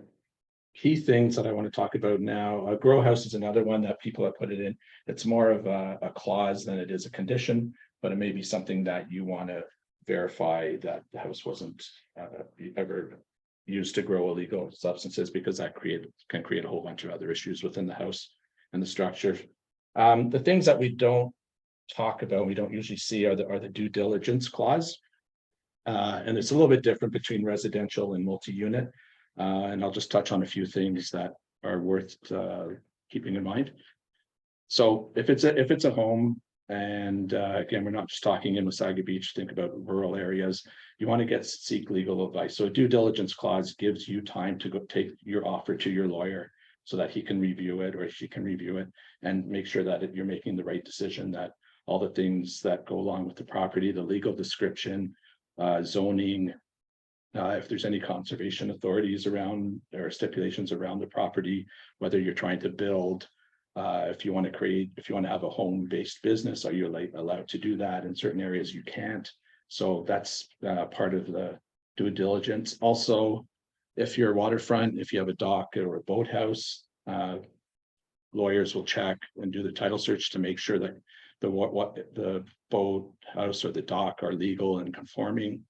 key things that I want to talk about now, a grow house is another one that people have put it in. It's more of a clause than it is a condition, but it may be something that you want to verify that the house wasn't ever used to grow illegal substances, because that can create a whole bunch of other issues within the house and the structure. The things that we don't talk about, we don't usually see, are the due diligence clause. And it's a little bit different between residential and multi-unit. And I'll just touch on a few things that are worth keeping in mind. So if it's a home, and again, we're not just talking in Wasaga Beach, think about rural areas, you want to seek legal advice. So a due diligence clause gives you time to go take your offer to your lawyer so that he can review it, or she can review it, and make sure that you're making the right decision, that all the things that go along with the property, the legal description, zoning, if there's any conservation authorities around or stipulations around the property, whether you're trying to build, if you want to have a home-based business, are you allowed to do that? In certain areas you can't. So that's part of the due diligence. Also, if you're waterfront, if you have a dock or a boathouse, lawyers will check and do the title search to make sure that the boathouse or the dock are legal and conforming.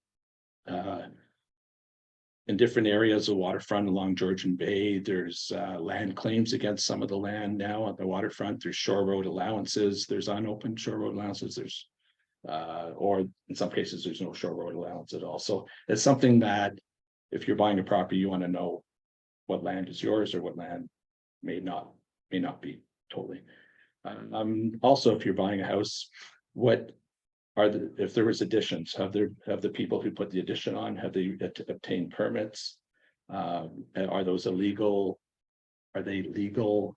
In different areas of waterfront along Georgian Bay, there's land claims against some of the land now on the waterfront. There's shore road allowances, there's unopened shore road allowances, there's or in some cases there's no shore road allowance at all. So it's something that if you're buying a property, you want to know what land is yours or what land may not be totally. Also, if you're buying a house, if there was additions, have the people who put the addition on, have they obtained permits? Are those illegal? Are they legal?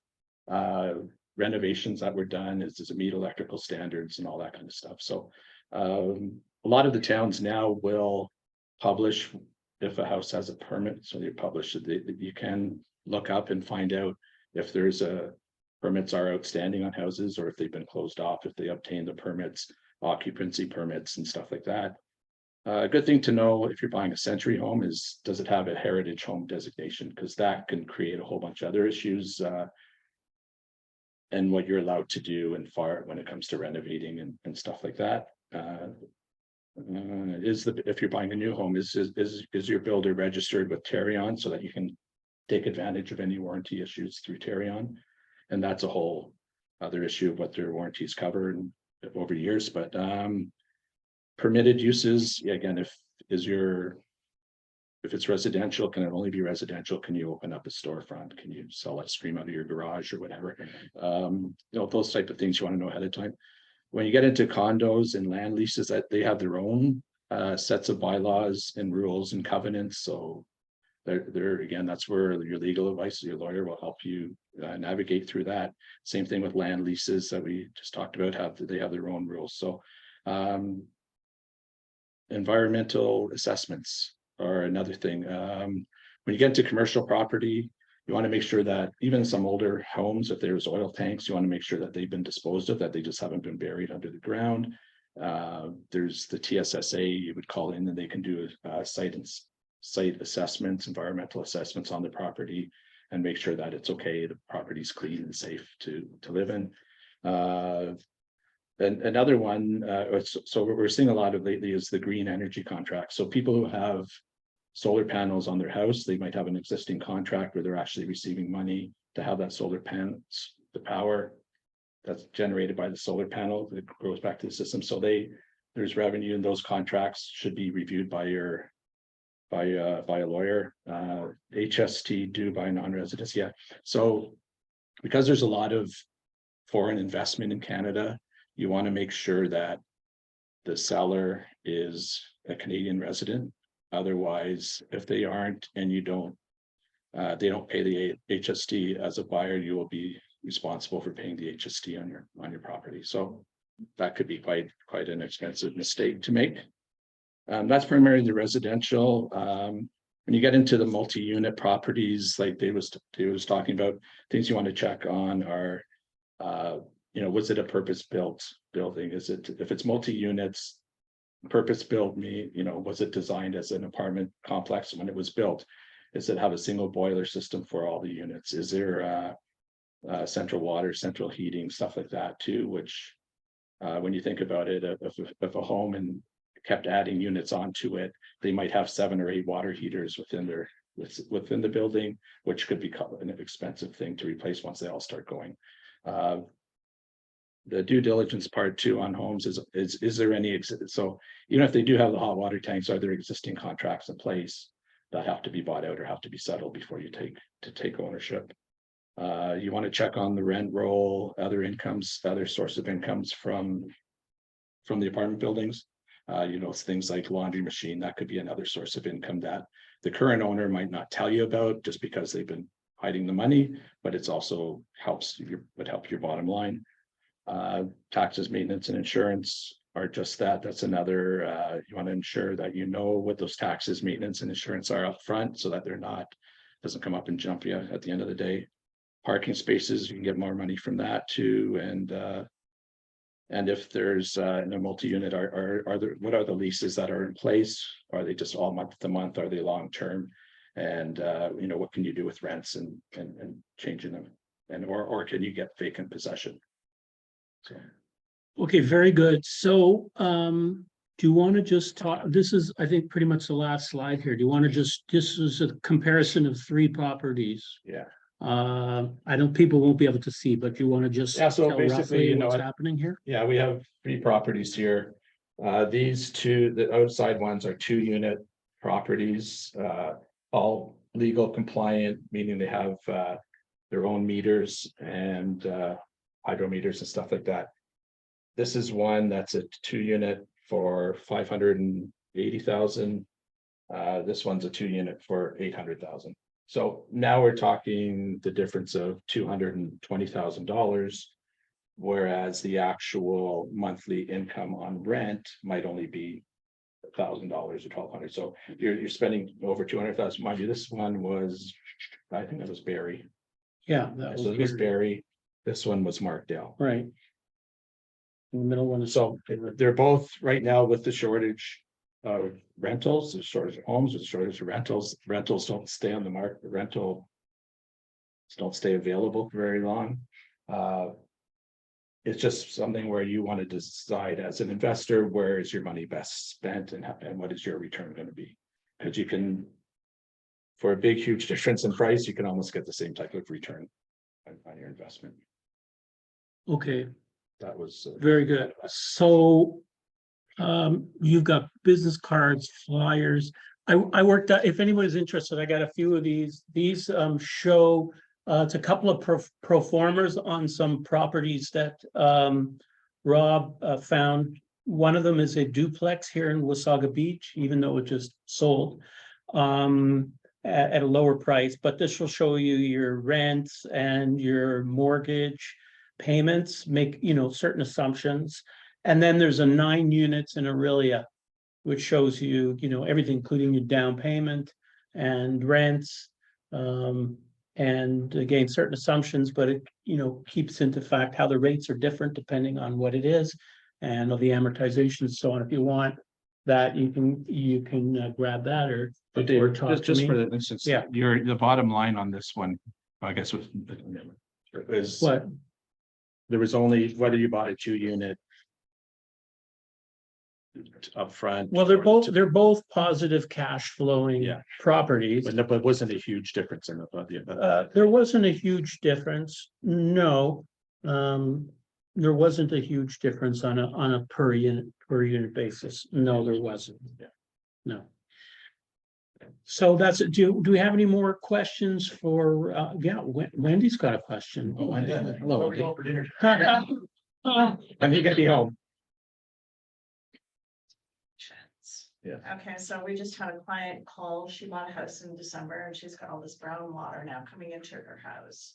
renovations that were done? Does it meet electrical standards and all that kind of stuff? So a lot of the towns now will publish if a house has a permit, so they publish it, you can look up and find out if there's permits are outstanding on houses, or if they've been closed off, if they obtain the permits, occupancy permits and stuff like that. A good thing to know if you're buying a century home is, does it have a heritage home designation? Because that can create a whole bunch of other issues. And what you're allowed to do and far when it comes to renovating and stuff like that. If you're buying a new home, is your builder registered with Tarion so that you can take advantage of any warranty issues through Tarion? And that's a whole other issue of what their warranties cover and over years, but permitted uses, again, if it's residential, can it only be residential? Can you open up a storefront? Can you sell ice cream out of your garage or whatever? Those type of things you want to know ahead of time. When you get into condos and land leases, that they have their own sets of bylaws and rules and covenants. So they're again, that's where your legal advice, your lawyer will help you navigate through that. Same thing with land leases that we just talked about, they have their own rules. So environmental assessments are another thing. When you get into commercial property, you want to make sure that even some older homes, if there's oil tanks, you want to make sure that they've been disposed of, that they just haven't been buried under the ground. There's the TSSA you would call in, and they can do site assessments, environmental assessments on the property, and make sure that it's okay, the property's clean and safe to live in. And another one, so what we're seeing a lot of lately is the green energy contract. So people who have solar panels on their house, they might have an existing contract where they're actually receiving money to have that solar panels, the power that's generated by the solar panel that goes back to the system. So there's revenue, and those contracts should be reviewed by a lawyer. HST due by non-residents. Yeah. So because there's a lot of foreign investment in Canada, you want to make sure that the seller is a Canadian resident. Otherwise, if they aren't and you don't, they don't pay the HST as a buyer, you will be responsible for paying the HST on your property. So that could be quite an expensive mistake to make. That's primarily the residential. When you get into the multi-unit properties, like Dave was talking about, things you want to check on are, was it a purpose-built building? Is it, if it's multi-units, purpose-built was it designed as an apartment complex when it was built? Does it have a single boiler system for all the units? Is there central water, central heating, stuff like that too, which when you think about it, if a home and kept adding units onto it, they might have 7 or 8 water heaters within the building, which could be an expensive thing to replace once they all start going. The due diligence part too on homes is there any so even if they do have the hot water tanks, are there existing contracts in place that have to be bought out or have to be settled before you take ownership? You want to check on the rent roll, other incomes, other source of incomes from the apartment buildings. Things like laundry machine, that could be another source of income that the current owner might not tell you about just because they've been hiding the money, but it's also would help your bottom line. Taxes, maintenance, and insurance are just that. That's another, you want to ensure that you know what those taxes, maintenance, and insurance are up front so that doesn't come up and jump you at the end of the day. Parking spaces, you can get more money from that too. And if there's in a multi-unit, what are the leases that are in place? Are they just all month to month? Are they long-term? And what can you do with rents and changing them? Or can you get vacant possession? So. Okay, very good. So do you want to just talk, this is, I think, pretty much the last slide here. Do you want to this is a comparison of 3 properties. Yeah. I don't, people won't be able to see, but you want to just So tell basically, roughly what's happening here? Yeah, we have 3 properties here. These 2, the outside ones are 2-unit properties, all legal compliant, meaning they have their own meters and hydrometers and stuff like that. This is one that's a 2-unit for 580,000. This one's a 2-unit for 800,000. So now we're talking the difference of $220,000. Whereas the actual monthly income on rent might only be $1,000 or $1,200. So you're spending over 200,000. Mind you, this one was, I think that was Barry. Yeah, that So it was was Barry. This one was Markdale. right. In the middle one is So they're both right now with the shortage of rentals, the shortage of homes, the shortage of rentals. Rentals don't stay on the market. Rentals don't stay available for very long. It's just something where you want to decide as an investor, where is your money best spent and what is your return going to be? Because you can, for a big, huge difference in price, you can almost get the same type of return on your investment. okay. That was. Very good. So you've got business cards, flyers. I worked out, if anybody's interested, I got a few of these. These show, it's a couple of pro formas on some properties that Rob found. One of them is a duplex here in Wasaga Beach, even though it just sold at a lower price. But this will show you your rents and your mortgage payments, make, certain assumptions. And then there's a 9 units in Aurelia, which shows you, everything, including your down payment and rents. And again, certain assumptions, but it, keeps into fact how the rates are different depending on what it is and the amortization. So on, if you want that, you can grab that or. But Dave, or talk to just me. for the instance, Yeah. the bottom line on this one, I guess was. What? There was only whether you bought a 2-unit. Upfront. Well, they're both positive cash flowing Yeah. properties. But it wasn't a huge difference in the. There wasn't a huge difference, no. There wasn't a huge difference on a per unit basis. No, there wasn't. Yeah. No. So that's it. Do we have any more questions for, yeah, Wendy's got a question. Oh, Wendy. Hello, we're going for dinner. And he can be home. Okay, so we just had a client call, she bought a house in December and she's got all this brown water now coming into her house.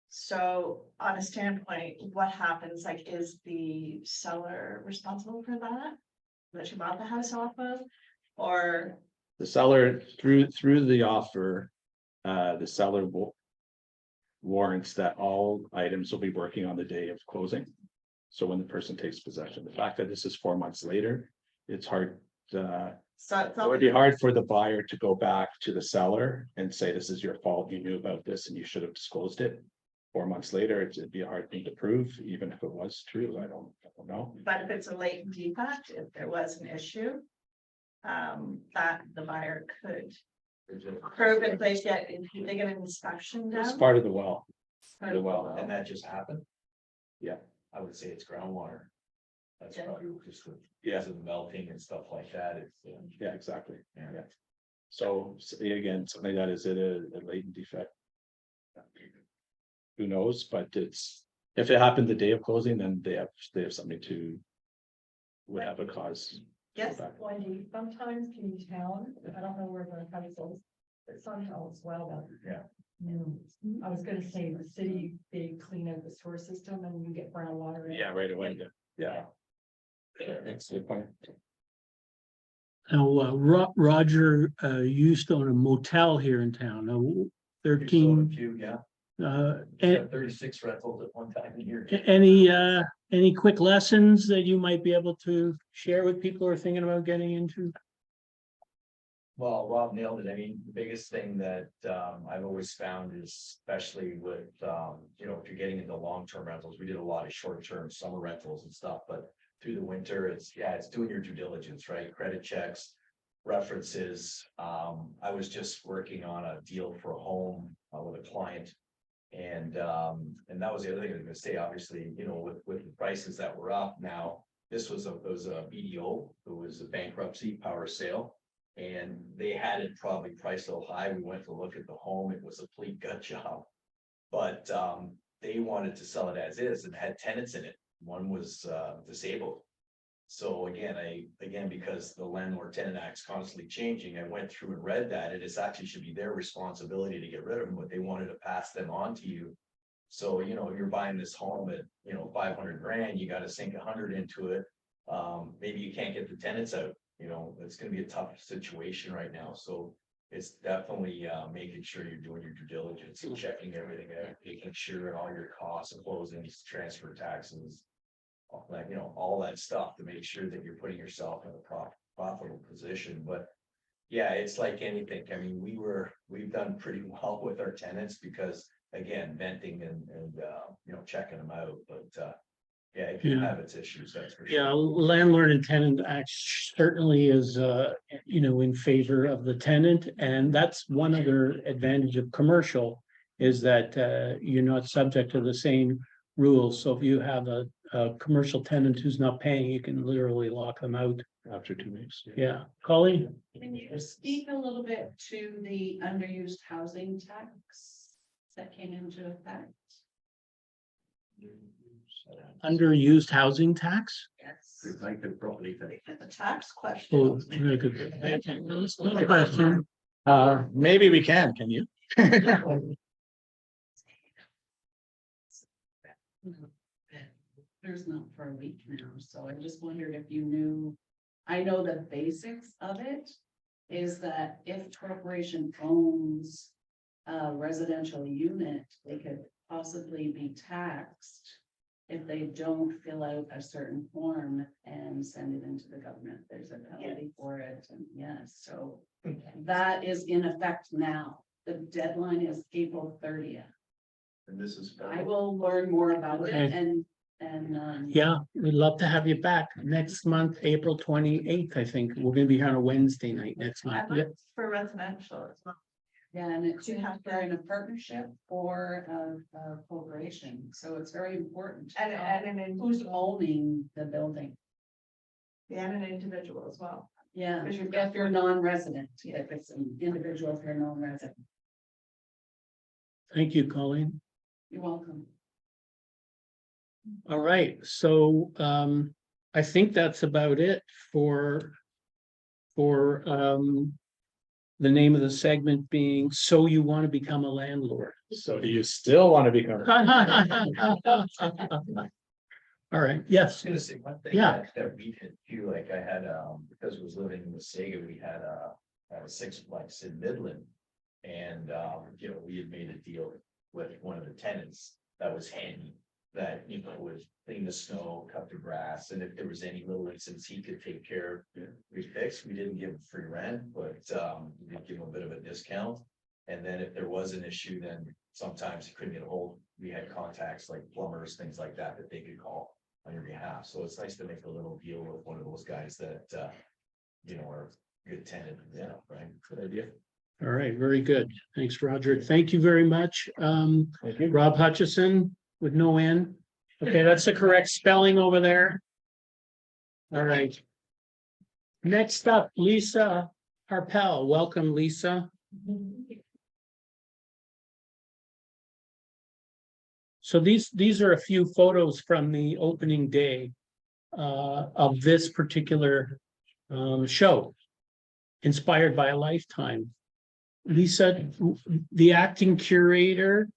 So on a standpoint, what happens, like, is the seller responsible for that she bought the house off of? Or, The seller through the offer, the seller warrants that all items will be working on the day of closing. So when the person takes possession, the fact that this is 4 months later, it's hard. so it's It would be hard for the buyer to go back to the seller and say, this is your fault, you knew about this and you should have disclosed it. 4 months later, it'd be a hard thing to prove, even if it was true. I don't know. but if it's a latent defect, if there was an issue, that the buyer could prove if they get an inspection It's done. part of the well. The well. And that just happened? Yeah. I would say it's groundwater. That's Yeah. probably just Yeah. because of melting and stuff like that. It's, Yeah, exactly. yeah. Yeah. So again, something that is it a latent defect? Who knows, but if it happened the day of closing, then they have something to. Would have a cause. Yes, Wendy, sometimes in town, I don't know where the councils, but somehow as well, but. Yeah. I was gonna say the city, they clean out the sewer system and you get brown water. in. Yeah, right away. Yeah. That's the point. Now, Roger used to own a motel here in town, now You sold a 13, few, yeah. a- 36 rentals at one time a year. any quick lessons that you might be able to share with people who are thinking about getting into? Well, Rob nailed it. I mean, the biggest thing that I've always found is, especially with, if you're getting into long-term rentals, we did a lot of short-term summer rentals and stuff, but through the winter, it's doing your due diligence, right? Credit checks, references. I was just working on a deal for a home with a client. And that was the other thing I was gonna say, obviously, with the prices that were up now, this was a BDO, it was a bankruptcy power sale. And they had it probably priced a little high. We went to look at the home. It was a complete gut job. But they wanted to sell it as is and had tenants in it. One was disabled. So again, because the Landlord Tenant Act's constantly changing, I went through and read that, and it's actually should be their responsibility to get rid of them, but they wanted to pass them on to you. So, you're buying this home at, 500 grand, you gotta sink 100 into it. Maybe you can't get the tenants out, it's gonna be a tough situation right now, so. It's definitely making sure you're doing your due diligence and checking everything out, making sure all your costs and closings, transfer taxes. All that stuff to make sure that you're putting yourself in a profitable position, but. Yeah, it's like anything, I mean, we've done pretty well with our tenants because, again, venting and checking them out, but. Yeah, it can Yeah. have its issues, that's for sure. Yeah, landlord and tenant act certainly is, in favor of the tenant, and that's one other advantage of commercial. Is that, you're not subject to the same rules, so if you have a commercial tenant who's not paying, you can literally lock them out. After 2 weeks. Yeah, Colleen? Can you speak a little bit to the underused housing tax that came into effect? Underused housing tax? Yes. Like the property thing. The tax Oh, question. very good question. Maybe we can you? There's not for a week now, so I just wondered if you knew, I know the basics of it. Is that if a corporation owns a residential unit, they could possibly be taxed. If they don't fill out a certain form and send it into the government, there's a penalty for it, and yes, so. That is in effect now, the deadline is April 30th. And this is. I will learn more about it Okay. and. Yeah, we'd love to have you back next month, April 28th, I think. We're gonna be here on a Wednesday night next month. And Yeah. that's for residential as well. Yeah, and it's You have to- in a partnership or a corporation, so it's very important. to know And an, Who's owning the building? and an individual as well. Yeah, Because you've if you're non-resident, if it's an individual, if you're non-resident, Thank you, Colleen. you're welcome. All right, so I think that's about it for the name of the segment being So You Want to Become a Landlord. So do you still want to become? All right, I was yes, gonna say one thing Yeah. that we did too, like I had, because I was living in Wasaga, we had a sixplex in Midland. And, we had made a deal with one of the tenants that was handy. That, would clean the snow, cut the grass, and if there was any little incidents he could take care of, we fixed. We didn't give him free rent, but we did give him a bit of a discount. And then if there was an issue, then sometimes he couldn't get a hold, we had contacts like plumbers, things like that, that they could call on your behalf. So it's nice to make a little deal with one of those guys that, are a good tenant, right? Good idea. all right, very good. Thanks, Roger. Thank you very much. Thank you. Rob Hutchison with no N. Okay, that's the correct spelling over there. All right. Next up, Lisa Harpel. Welcome, Lisa. So these are a few photos from the opening day of this particular show, inspired by a lifetime. Lisa, the acting curator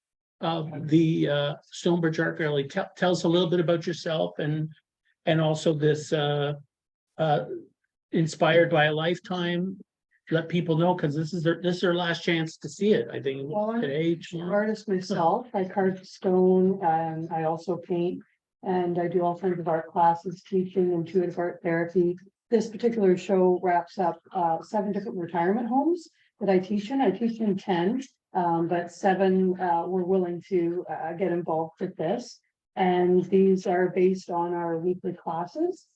of the Stonebridge Art Gallery, tell us a little bit about yourself and also this inspired by a lifetime. Let people know, because this is their last chance to see it, I think, Well, I'm today. an tomorrow. artist myself. I carve stone and I also paint. And I do all kinds of art classes, teaching intuitive art therapy. This particular show wraps up 7 different retirement homes that I teach in. I teach in 10, but 7 were willing to get involved with this. And these are based on our weekly classes.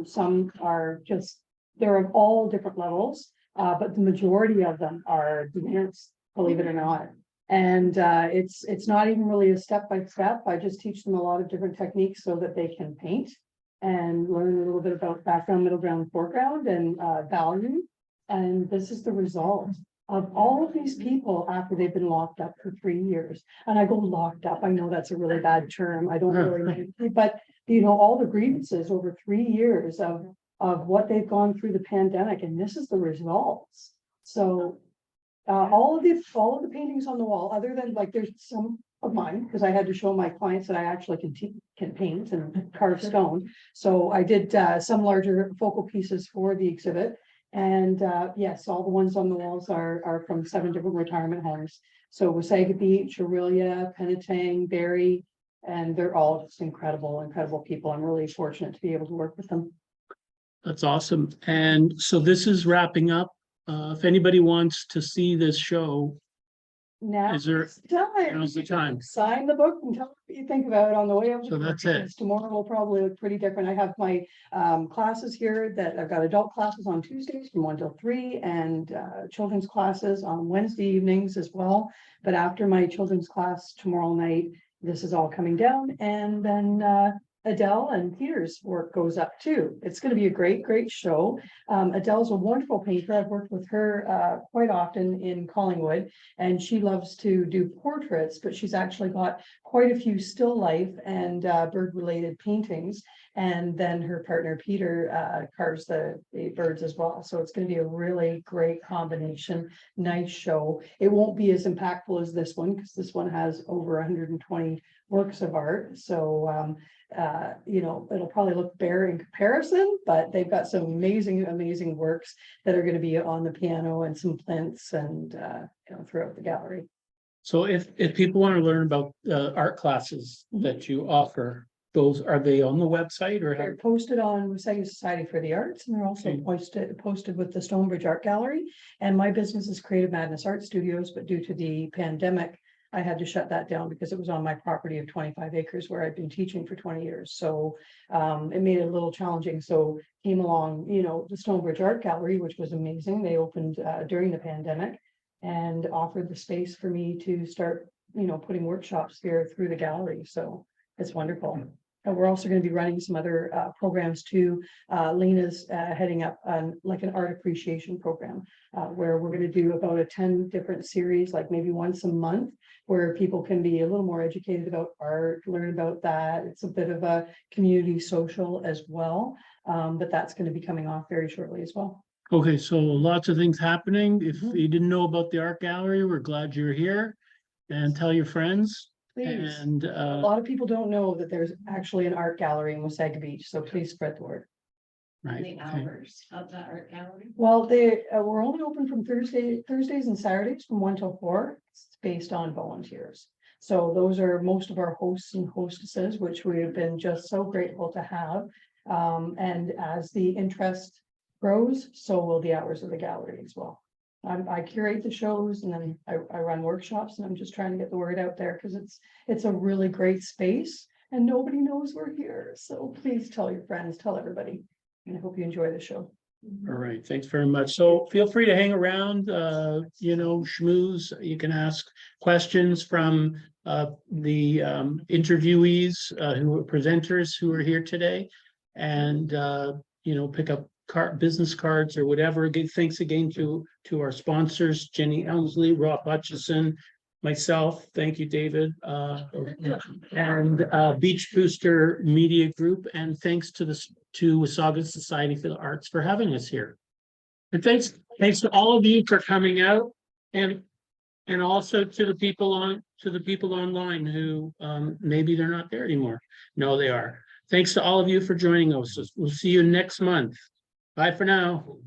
Some are just, they're of all different levels. But the majority of them are beginners, believe it or not. And it's not even really a step-by-step. I just teach them a lot of different techniques so that they can paint and learn a little bit about background, middle ground, foreground, and value. And this is the result of all of these people after they've been locked up for 3 years. And I go locked up. I know that's a really bad term. I don't really, but you know, all the grievances over 3 years of what they've gone through the pandemic, and this is the results. So all of the paintings on the wall, other than like, there's some of mine, because I had to show my clients that I actually can paint and carve stone. So I did some larger focal pieces for the exhibit. And yes, all the ones on the walls are from 7 different retirement homes. So Wasaga Beach, Aurelia, Penetang, Barrie, and they're all just incredible people. I'm really fortunate to be able to work with them. That's awesome. And so this is wrapping up. If anybody wants to see this show, Now, Is there- now's the time. sign the book and tell me what you think about it on the way over. So to work, that's it. because tomorrow will probably look pretty different. I have my classes here that I've got adult classes on Tuesdays from 1 till 3 and children's classes on Wednesday evenings as well. But after my children's class tomorrow night, this is all coming down, and then Adele and Peter's work goes up too. It's going to be a great show. Adele's a wonderful painter. I've worked with her quite often in Collingwood, and she loves to do portraits, but she's actually got quite a few still life and bird related paintings. And then her partner Peter carves the birds as well. So it's going to be a really great combination. Nice show. It won't be as impactful as this one, because this one has over 120 works of art. So you know, it'll probably look bare in comparison, but they've got some amazing works that are going to be on the piano and some plinths and you know, throughout the gallery. So if people want to learn about art classes that you offer, those, are they on the website or? They're posted on Wasaga Society for the Arts, and they're also Okay. posted with the Stonebridge Art Gallery. And my business is Creative Madness Art Studios, but due to the pandemic, I had to shut that down because it was on my property of 25 acres where I've been teaching for 20 years. So it made it a little challenging. So came along, you know, the Stonebridge Art Gallery, which was amazing. They opened during the pandemic and offered the space for me to start, you know, putting workshops here through the gallery. So it's wonderful. And we're also going to be running some other programs too. Lena's heading up like an art appreciation program where we're going to do about 10 different series, like maybe once a month, where people can be a little more educated about art, learn about that. It's a bit of a community social as well, but that's going to be coming off very shortly as well. Okay, so lots of things happening. If you didn't know about the art gallery, we're glad you're here, and tell your friends. Please. And A lot of people don't know that there's actually an art gallery in Wasaga Beach, so please spread the word. right, The okay. hours of the art gallery. Well, we're only open from Thursdays and Saturdays from 1 till 4. It's based on volunteers. So those are most of our hosts and hostesses, which we have been just so grateful to have. And as the interest grows, so will the hours of the gallery as well. I curate the shows, and then I run workshops, and I'm just trying to get the word out there because it's a really great space and nobody knows we're here. So please tell your friends, tell everybody, and I hope you enjoy the show. All right, thanks very much. So feel free to hang around, you know, schmooze. You can ask questions from the interviewees who are presenters who are here today, and you know, pick up business cards or whatever. Again, thanks again to our sponsors, Jenny Elmsley, Rob Hutchison, myself. Thank you, David, and Beach Booster Media Group, and thanks to Wasaga Society for the Arts for having us here. And thanks to all of you for coming out, and also to the people online who maybe they're not there anymore. No, they are. Thanks to all of you for joining us. We'll see you next month. Bye for now.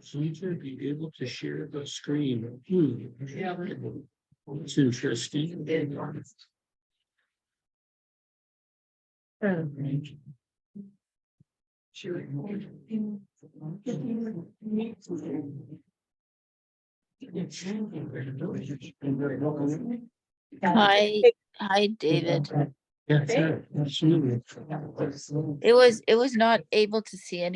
Future be able to share the screen. Yeah. It's interesting. Hi, David. Yeah, sure. Absolutely. It was not able to see any